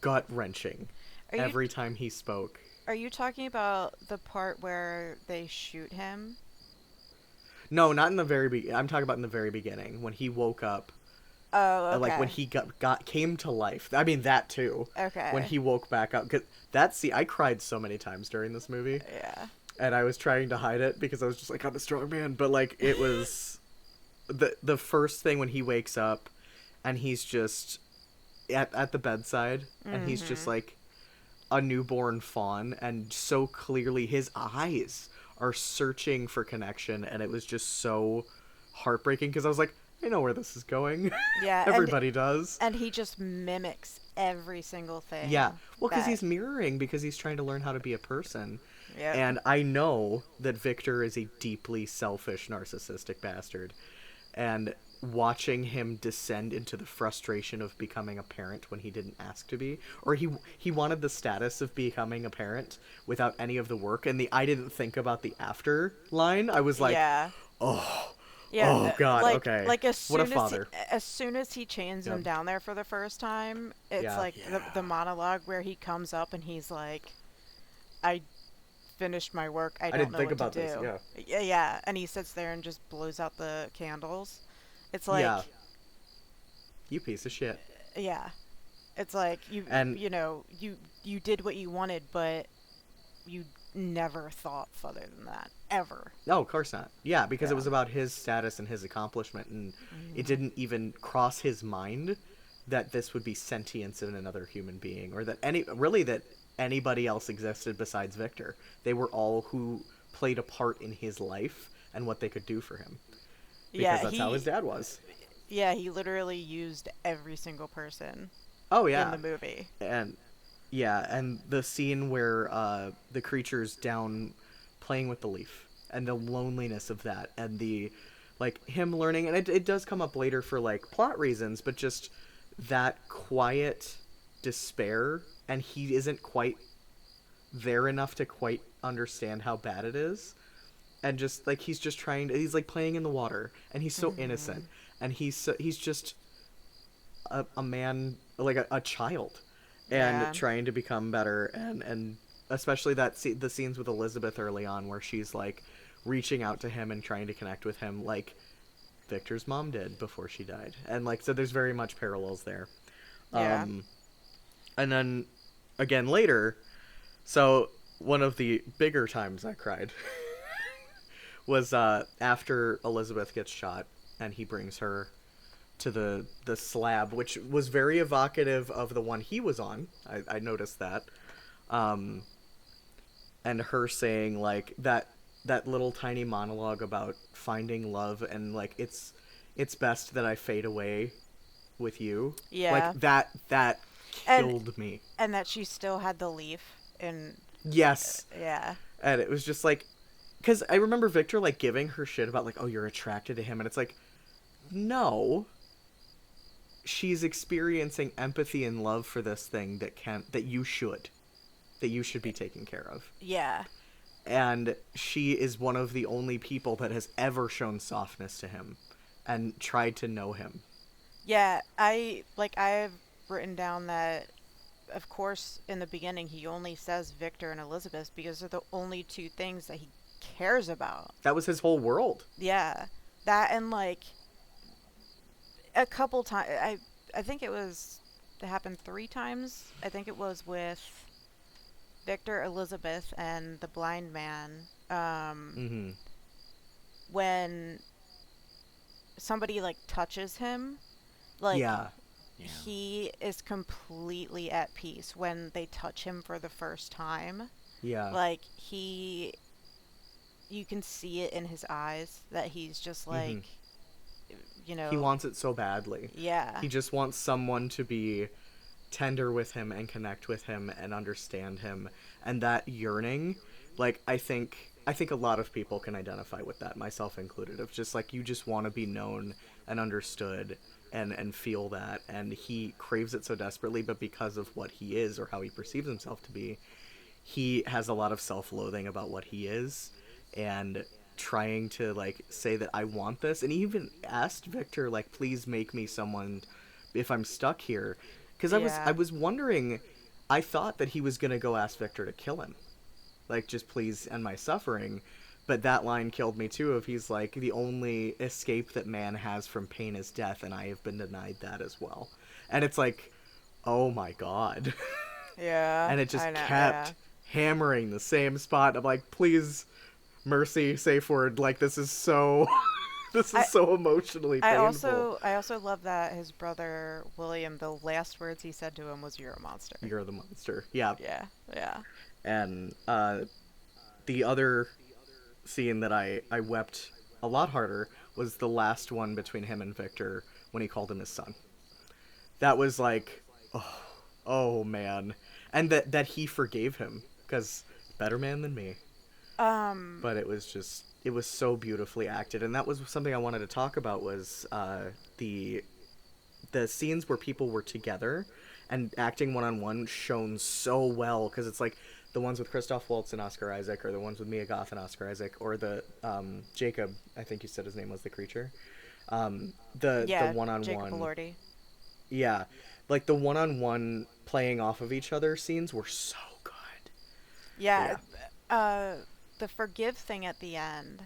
gut-wrenching every time he spoke. Are you talking about the part where they shoot him? No, not in the I'm talking about in the very beginning when he woke up. Oh, okay. Like when he came to life. I mean that too. Okay. When he woke back up, cause I cried so many times during this movie. Yeah. And I was trying to hide it because I was just like, I'm a strong man. But like it was the first thing when he wakes up, and he's just at the bedside, and he's just like a newborn fawn, and so clearly his eyes are searching for connection, and it was just so heartbreaking because I was like, I know where this is going. Yeah. Everybody does. And he just mimics every single thing. Yeah. Well, because he's mirroring, because he's trying to learn how to be a person. Yep. And I know that Victor is a deeply selfish, narcissistic bastard. And watching him descend into the frustration of becoming a parent when he didn't ask to be, or he wanted the status of becoming a parent without any of the work, and I didn't think about the after line. I was like, yeah. oh. Yeah, Oh God! like, Okay. Like as soon what a father. as soon as he chains him down there for the first time, it's Yeah. like the monologue where he comes up and he's like, "I finished my work. I don't didn't know think what about to do." this, Yeah, and he sits there and just blows out the candles. It's like, Yeah. You piece of shit. yeah, it's like you did what you wanted, but you never thought further than that ever. No, of course not. Yeah, because it was about his status and his accomplishment, and it didn't even cross his mind that this would be sentience in another human being, or that anybody else existed besides Victor. They were all who played a part in his life and what they could do for him. Because that's how his dad was. Yeah, he literally used every single person. Oh yeah. In the movie. And the scene where the creature's down playing with the leaf, and the loneliness of that, and the him learning, and it does come up later for plot reasons, but just that quiet despair, and he isn't quite there enough to quite understand how bad it is, and just he's just trying to, he's playing in the water, and he's so innocent, and he's just a man, a child, and trying to become better, and especially the scenes with Elizabeth early on where she's reaching out to him and trying to connect with him like Victor's mom did before she died, and so there's very much parallels there. And then again later, so one of the bigger times I cried was after Elizabeth gets shot and he brings her to the slab, which was very evocative of the one he was on. I noticed that. And her saying that little tiny monologue about finding love, and it's best that I fade away with you. Yeah. That killed me. And that she still had the leaf in. Yes. Yeah. And it was just because I remember Victor giving her shit about oh, you're attracted to him, and it's no. She's experiencing empathy and love for this thing that you should be taken care of. Yeah. And she is one of the only people that has ever shown softness to him and tried to know him. Yeah, I've written down that, of course, in the beginning he only says Victor and Elizabeth because they're the only two things that he cares about. That was his whole world. Yeah. That, and a couple times, I think it happened 3 times. I think it was with Victor, Elizabeth, and the blind man. When somebody touches him, he is completely at peace when they touch him for the first time. Yeah. You can see it in his eyes that he's just he wants it so badly. Yeah. He just wants someone to be tender with him and connect with him and understand him, and that yearning, I think a lot of people can identify with that, myself included, of just you just want to be known and understood and feel that, and he craves it so desperately, but because of what he is or how he perceives himself to be, he has a lot of self-loathing about what he is, and trying to say that I want this, and he even asked Victor please make me someone if I'm stuck here, because I was wondering, I thought that he was gonna go ask Victor to kill him, just please end my suffering, But that line killed me too. If he's like, the only escape that man has from pain is death, and I have been denied that as well. And it's like, oh my god. Yeah. And it just I know, kept hammering the same spot. I'm like, please, mercy, safe word. Like, this is so this is so emotionally painful. I also love that his brother William, the last words he said to him was, "You're a monster." You're the monster. Yeah. Yeah. Yeah. And the other scene that I wept a lot harder was the last one between him and Victor when he called him his son. That was like, oh man. And that he forgave him, because better man than me. But it was so beautifully acted, and that was something I wanted to talk about, was the scenes where people were together and acting one-on-one shone so well, because it's like the ones with Christoph Waltz and Oscar Isaac, or the ones with Mia Goth and Oscar Isaac, or the Jacob, I think you said his name was the creature. The one-on-one. Jacob Elordi. Yeah, like the one-on-one playing off of each other scenes were so good. Yeah. The forgive thing at the end.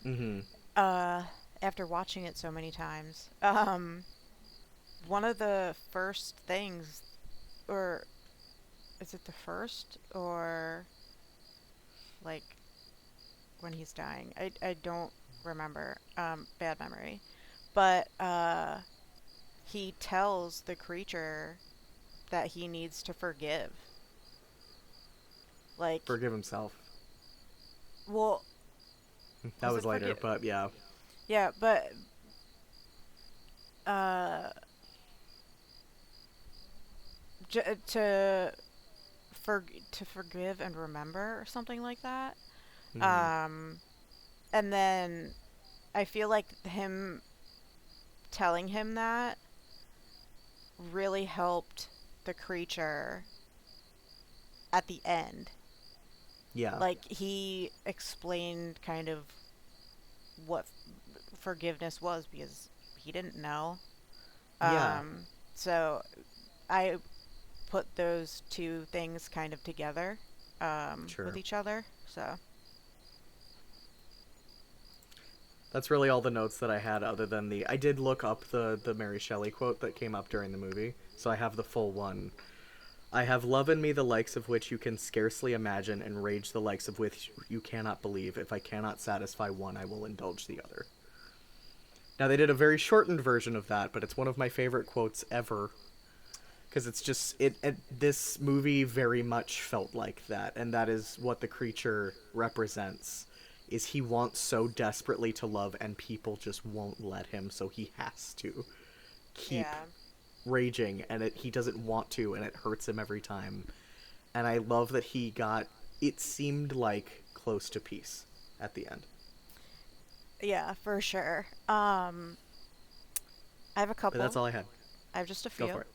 Mm-hmm. After watching it so many times, one of the first things, or is it the first, or like when he's dying? I don't remember. Bad memory. But he tells the creature that he needs to forgive. Like, Forgive himself. well, That was it later, forgive? but yeah. Yeah, but to forgive and remember, or something like that. Mm-hmm. And then I feel like him telling him that really helped the creature at the end. Yeah. Like, he explained kind of what forgiveness was, because he didn't know. Yeah. So I put those two things kind of together Sure. with each other. So That's really all the notes that I had, other than I did look up the Mary Shelley quote that came up during the movie, so I have the full one. I have love in me the likes of which you can scarcely imagine, and rage the likes of which you cannot believe. If I cannot satisfy one, I will indulge the other. Now, they did a very shortened version of that, but it's one of my favorite quotes ever. Because it's just, this movie very much felt like that, and that is what the creature represents, is he wants so desperately to love, and people just won't let him, so he has to keep raging, and he doesn't want to, and it hurts him every time. And I love that he got, it seemed like, close to peace at the end. yeah, for sure. I have a couple. But that's all I had. I have just a few. Go for it.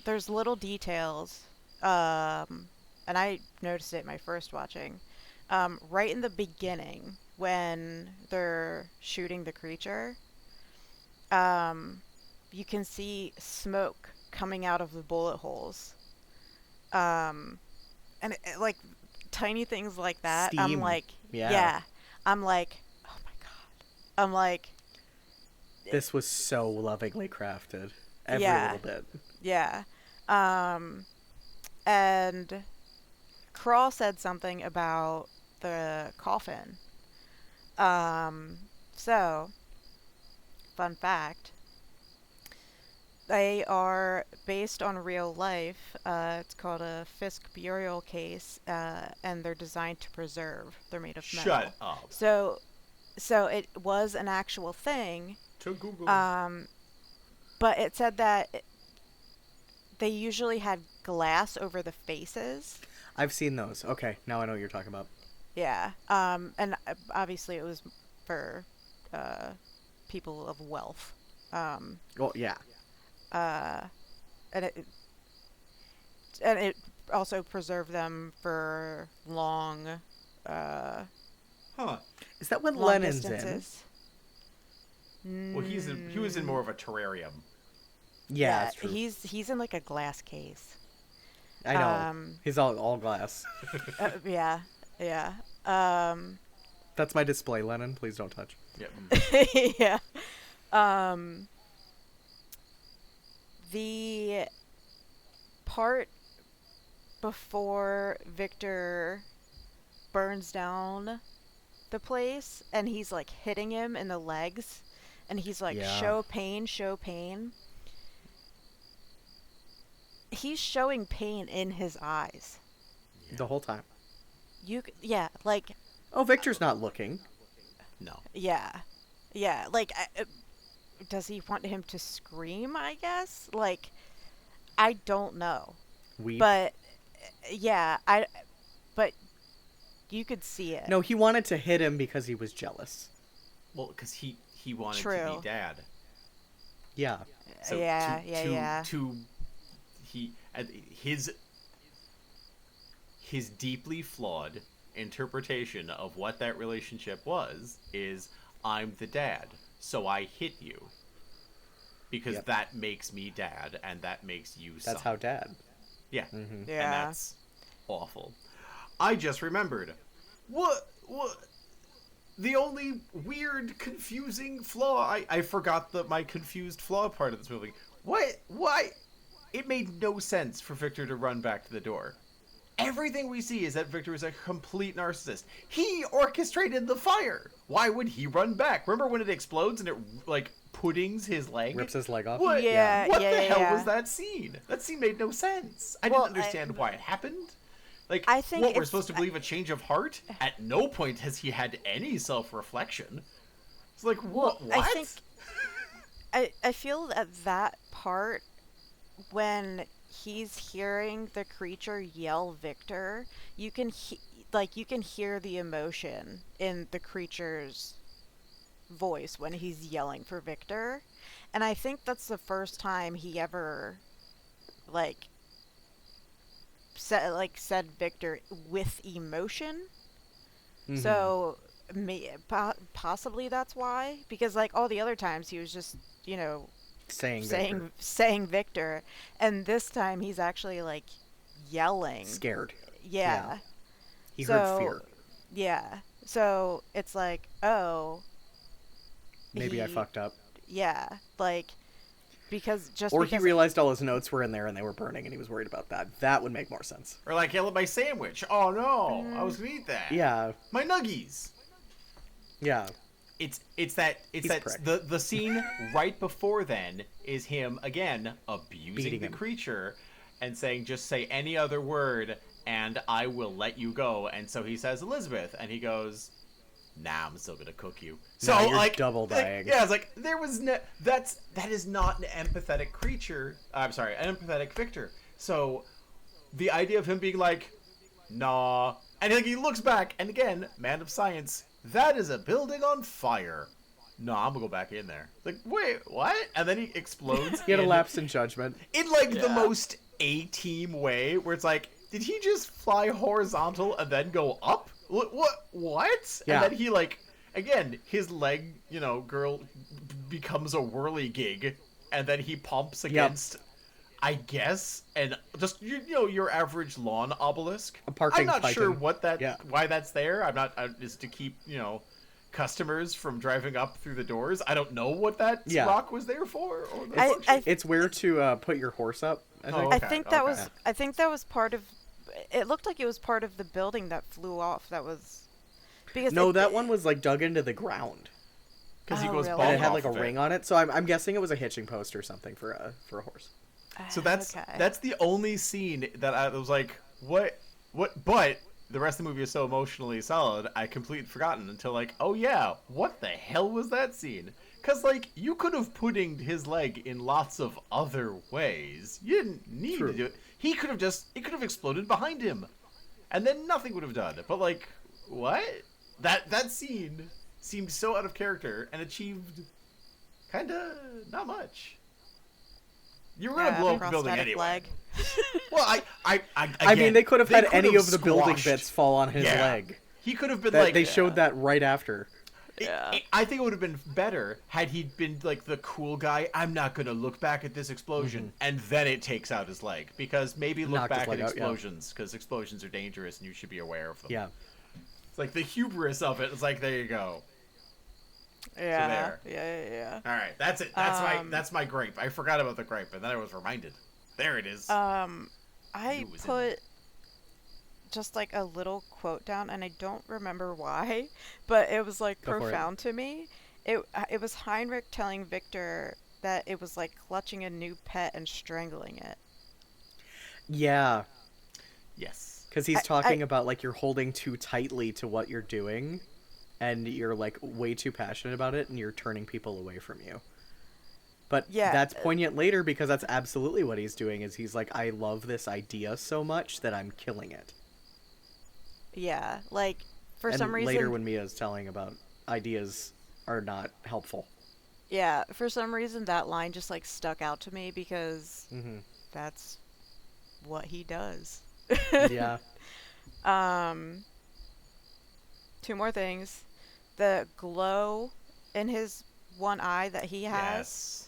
There's little details, and I noticed it my first watching. Right in the beginning, when they're shooting the creature, you can see smoke coming out of the bullet holes. And like tiny things like that. Steam. I'm like, yeah. I'm like, oh my god. I'm like, this was so lovingly crafted. Every little bit. Yeah. And Kraa said something about the coffin. So, fun fact. They are based on real life. It's called a Fisk burial case, and they're designed to preserve. They're made of metal. Shut up. So it was an actual thing. To Google. But it said that they usually had glass over the faces. I've seen those. Okay, now I know what you're talking about. Yeah. And obviously it was for people of wealth. Well, yeah. And it also preserved them for long Is that what long Lennon's distances. Well, he was in more of a terrarium. in? Yeah, that's true. he's in like a glass case. I know. He's all glass. Yeah, yeah. That's my display, Lennon. Please don't touch. Yep. Yeah. The part before Victor burns down the place and he's like hitting him in the legs and he's like, Yeah. show pain, show pain. He's showing pain in his eyes. The whole time. Yeah, like, Oh, Victor's not looking. No. yeah. Yeah, like, does he want him to scream, I guess? Like, I don't know. Weep. But, yeah, but you could see it. No, he wanted to hit him because he was jealous. Well, because he wanted to True. be dad. Yeah. So Yeah, his deeply flawed interpretation of what that relationship was is, I'm the dad, so I hit you because Yep. that makes me dad and that makes you son. That's how dad. Yeah. Mm-hmm. Yeah. And that's awful. I just remembered. What the only weird, confusing flaw, I forgot my confused flaw part of this movie. Why? It made no sense for Victor to run back to the door. Everything we see is that Victor is a complete narcissist. He orchestrated the fire. Why would he run back? Remember when it explodes and it, like, puddings his leg? Rips his leg off. What? Yeah, What yeah, the hell yeah. was that scene? That scene made no sense. I Well, didn't understand why it happened. Like, I think what, we're it's- supposed to believe a change of heart? At no point has he had any self-reflection. It's like, what? I think I feel that part when he's hearing the creature yell Victor, you can hear the emotion in the creature's voice when he's yelling for Victor. And I think that's the first time he ever said Victor with emotion. Mhm. So possibly that's why, because like all the other times he was just, you know, saying Victor, and this time he's actually like yelling. Scared. Yeah. He So, heard fear. Yeah. So it's like, oh, Maybe I he- fucked up. yeah, like because Or he realized all his notes were in there and they were burning and he was worried about that. That would make more sense. Or like, yell at my sandwich. Oh no, I was gonna eat that. Yeah. My nuggies. Yeah. It's He's that a prick. the scene right before then is him again abusing Beating the him. creature and saying, just say any other word and I will let you go. And so he says Elizabeth and he goes, nah, I'm still gonna cook you. So Nah, you're like double like, dying. yeah, it's like there was no that is not an empathetic creature. I'm sorry, an empathetic Victor. So the idea of him being like, nah, and like he looks back and again, man of science, that is a building on fire. No, I'm gonna go back in there. Like, wait, what? And then he explodes. He had a in- lapse in judgment. in like the most A-team way, where it's like, did he just fly horizontal and then go up? What? Yeah. And then he like, again, his leg, you know, girl becomes a whirligig, and then he pumps against, I guess, and just you know your average lawn obelisk. A parking I'm not sure python. what that, Yeah. why that's there. I'm not is to keep customers from driving up through the doors. I don't know what that Yeah. rock was there for. Or the I- function. It's where to put your horse up, I think. Oh, I okay, think that okay. was part of. It looked like it was part of the building that flew off. That was because No, that one was like dug into the ground. Because he Oh, goes really? And bonk it had off like a of it. ring on it, so I'm guessing it was a hitching post or something for a horse. So that's Okay. that's the only scene that I was like, what? But the rest of the movie is so emotionally solid, I completely forgotten until like, oh yeah, what the hell was that scene? Because like you could have puddinged his leg in lots of other ways. You didn't need True. to do it. It could have exploded behind him, and then nothing would have done. But like, what? That scene seemed so out of character and achieved kinda not much. You were gonna blow up the building prosthetic anyway. leg. Well, I I mean, they could have had any could've of the building squashed- bits fall on his Yeah. leg. He could have been That like they showed that right after. Yeah. I think it would have been better had he been like the cool guy. I'm not gonna look back at this explosion, and then it takes out his leg, because maybe look Knocked his back at leg out, yeah. explosions, because explosions are dangerous and you should be aware of them. Yeah. It's like the hubris of it. It's like, there you go. Yeah. there. Yeah. All right, that's it. That's my gripe. I forgot about the gripe, and then I was reminded. There it is. I It was in put just like a little quote down, and I don't remember why, but it was like Go for it. profound to me. It was Heinrich telling Victor that it was like clutching a new pet and strangling it. Yeah. Yes. Because he's talking about, like, you're holding too tightly to what you're doing, and you're, like, way too passionate about it, and you're turning people away from you. But Yeah. that's poignant later, because that's absolutely what he's doing, is he's like, I love this idea so much that I'm killing it. Yeah, like for and some reason. later when Mia's telling about ideas are not helpful. Yeah, for some reason that line just like stuck out to me because Mm-hmm. that's what he does. Yeah. Two more things. The glow in his one eye that he has. Yes.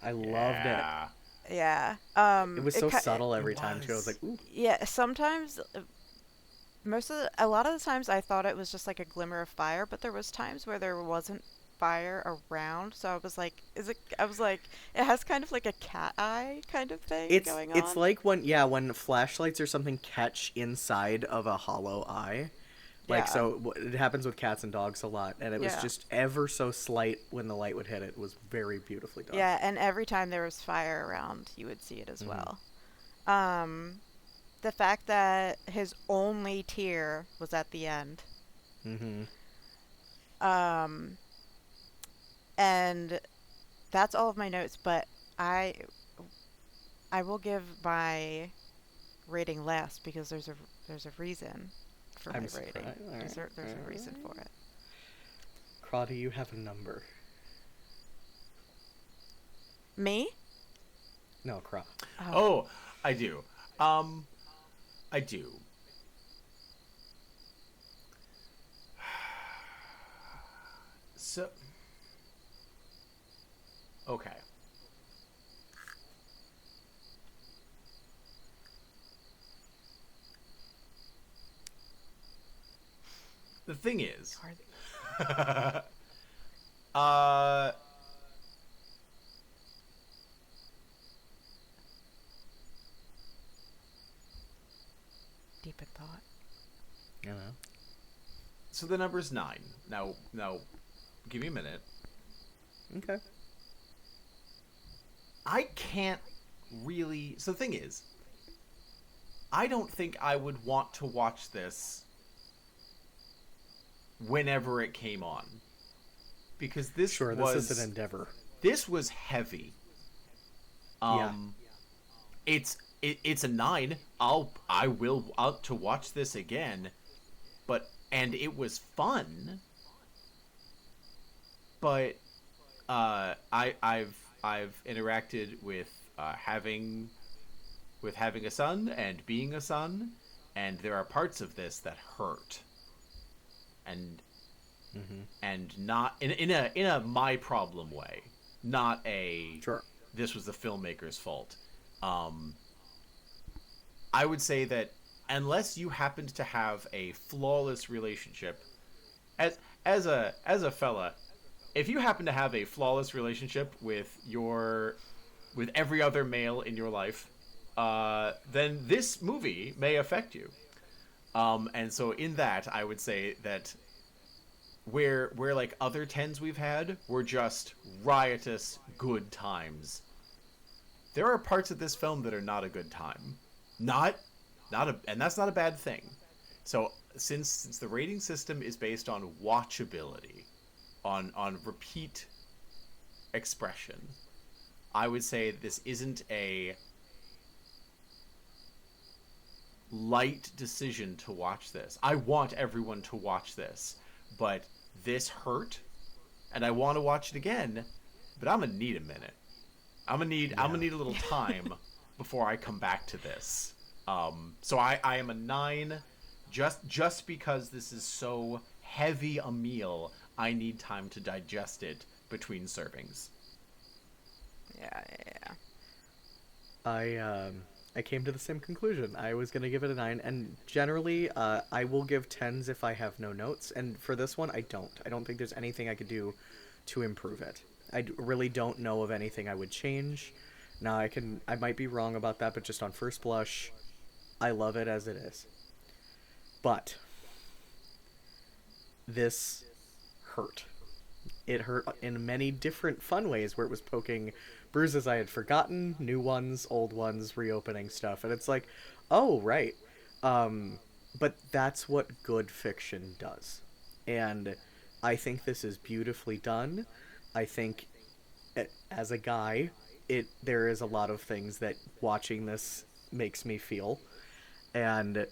I loved Yeah. Yeah. it. It was so subtle every It time, too. I was was. like, ooh. Yeah, sometimes a lot of the times I thought it was just like a glimmer of fire, but there was times where there wasn't fire around, so I was like, it has kind of like a cat eye kind of thing going on. It's like when flashlights or something catch inside of a hollow eye. Like, Yeah. so it happens with cats and dogs a lot, and it was Yeah. just ever so slight when the light would hit it. It was very beautifully done. Yeah, and every time there was fire around, you would see it as well. The fact that his only tear was at the end. Mm-hmm. And that's all of my notes, but I will give my rating last because there's a reason for my I'm rating. surprised. There's a reason for it. Kraa, do you have a number? Me? No, Kraa. Oh, I do. I do. So, okay. The thing is, Deep in thought. You know. so the number's 9. Now, give me a minute. Okay. I can't really. So the thing is, I don't think I would want to watch this whenever it came on, because this Sure, was this is an endeavor. this was heavy. It's a 9. I will out to watch this again, and it was fun. But I've interacted with having a son and being a son, and there are parts of this that hurt, and not in a my problem way, not a Sure. this was the filmmaker's fault. I would say that unless you happened to have a flawless relationship, as a fella, if you happen to have a flawless relationship with every other male in your life, then this movie may affect you. And so in that, I would say that where like other 10s we've had were just riotous good times, there are parts of this film that are not a good time. And that's not a bad thing. So since the rating system is based on watchability, on repeat expression, I would say this isn't a light decision to watch this. I want everyone to watch this, but this hurt, and I want to watch it again, but I'm gonna need a minute. I'm gonna need a little time before I come back to this. So I am a 9, just because this is so heavy a meal. I need time to digest it between servings. Yeah. I came to the same conclusion. I was gonna give it a 9, and generally, I will give 10s if I have no notes. And for this one, I don't. I don't think there's anything I could do to improve it. Really don't know of anything I would change. Now I might be wrong about that, but just on first blush, I love it as it is. But this hurt. It hurt in many different fun ways, where it was poking bruises I had forgotten, new ones, old ones, reopening stuff, and it's like, oh, right. But that's what good fiction does. And I think this is beautifully done. I think, as a guy, there is a lot of things that watching this makes me feel. And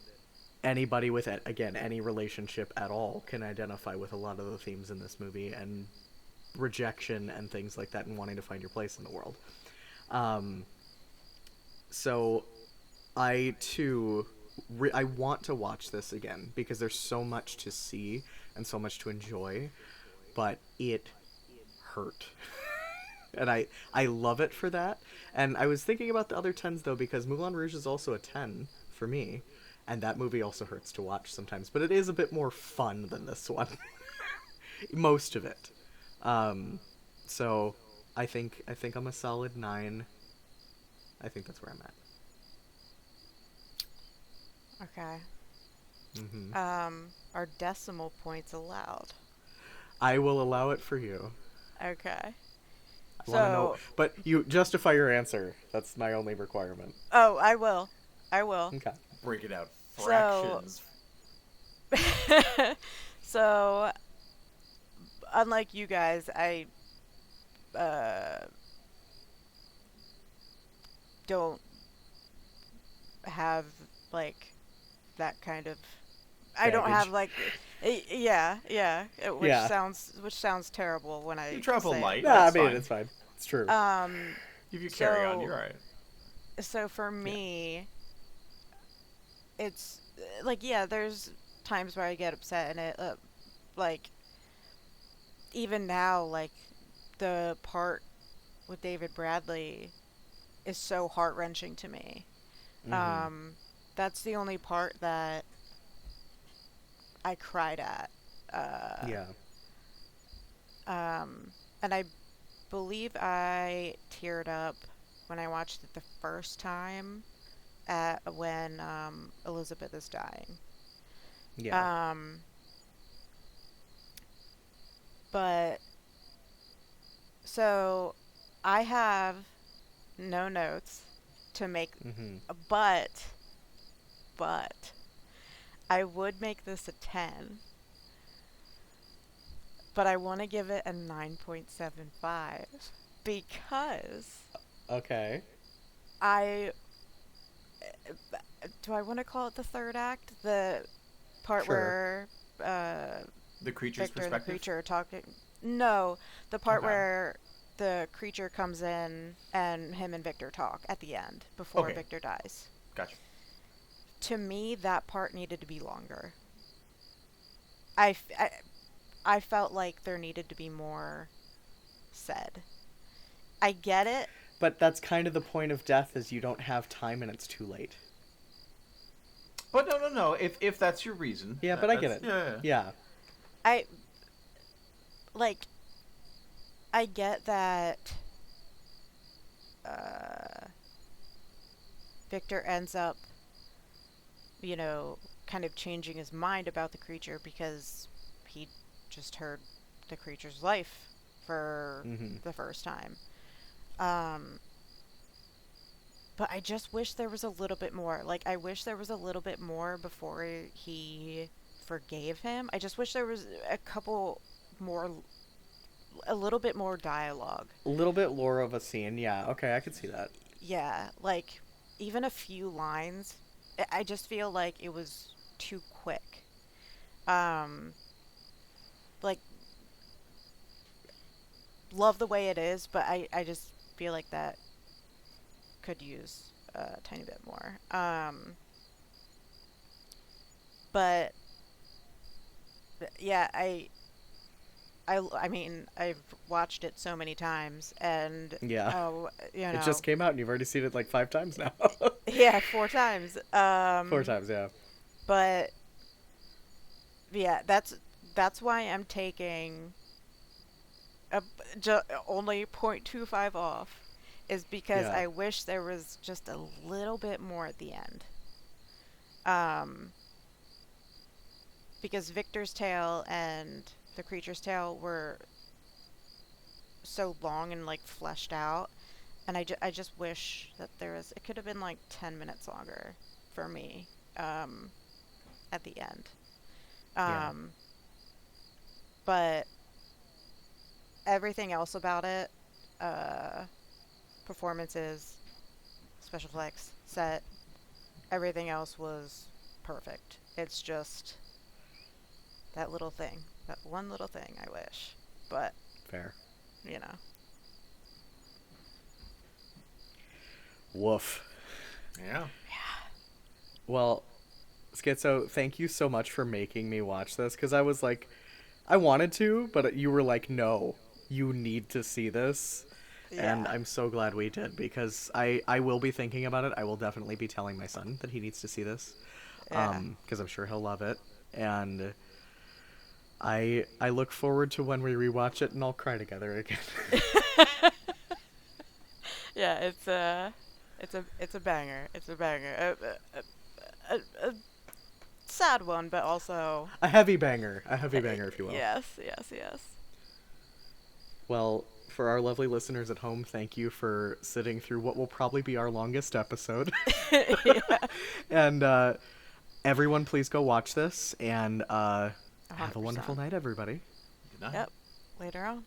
anybody with, again, any relationship at all can identify with a lot of the themes in this movie, and rejection and things like that, and wanting to find your place in the world. So I too I want to watch this again, because there's so much to see and so much to enjoy, but it hurt. And I love it for that. And I was thinking about the other 10s though, because Moulin Rouge is also a 10 for me, and that movie also hurts to watch sometimes, but it is a bit more fun than this one. Most of it. So I think I'm a solid 9. I think that's where I'm at. Okay. Mm-hmm. Are decimal points allowed? I will allow it for you. Okay. I want to know, but you justify your answer. That's my only requirement. Oh, I will. Okay. Break it out. Fractions. So, unlike you guys, I don't have like that kind of. I don't have like, yeah, which sounds terrible when I. You travel light. No, I mean it's fine. It's true. If you carry on, you're alright. So for me, it's like, yeah, there's times where I get upset, and it like even now, like the part with David Bradley is so heart-wrenching to me. Mm-hmm. That's the only part that I cried at. Yeah. And I believe I teared up when I watched it the first time when Elizabeth is dying. Yeah. But so I have no notes to make, Mm-hmm. but I would make this a 10, but I want to give it a 9.75 because Okay. do I want to call it the third act? The part Sure. where The creature's Victor the perspective. creature talking. No, the part Okay. where the creature comes in and him and Victor talk at the end before Okay. Victor dies. Gotcha. To me, that part needed to be longer. I felt like there needed to be more said. I get it. But that's kind of the point of death, is you don't have time and it's too late. But no. If that's your reason. Yeah, but I get it. Yeah. I get that Victor ends up, kind of changing his mind about the creature because he just heard the creature's life for the first time. But I just wish there was a little bit more. Like, I wish there was a little bit more before he forgave him. I just wish there was a little bit more dialogue. A little bit lore of a scene. Yeah. Okay, I could see that. Yeah, like, even a few lines. I just feel like it was too quick. Like, love the way it is, but I just feel like that could use a tiny bit more. But yeah, I I mean, I've watched it so many times, and Yeah. you know, It just came out, and you've already seen it like 5 times now. yeah, 4 times. 4 times, yeah. But yeah, that's why I'm taking only 0.25 off, is because Yeah. I wish there was just a little bit more at the end. Um, because Victor's tale and the creature's tale were so long and like fleshed out, and I just wish that it could have been like 10 minutes longer for me at the end. Yeah. Um, but everything else about it, uh, performances, special effects, set, everything else was perfect. It's just that little thing, that one little thing I wish. But, Fair. you know. Woof. Yeah. Well, Schizo, thank you so much for making me watch this, because I was like, I wanted to, but you were like, no, you need to see this. And Yeah. I'm so glad we did, because I will be thinking about it. I will definitely be telling my son that he needs to see this, Yeah. because I'm sure he'll love it. And I look forward to when we rewatch it and all cry together again. Yeah, it's a banger. It's a banger. A sad one, but also A heavy banger, if you will. yes, yes, yes. Well, for our lovely listeners at home, thank you for sitting through what will probably be our longest episode. Yeah. And everyone, please go watch this, and have a 100%. wonderful night, everybody. Good night. Yep. Later on.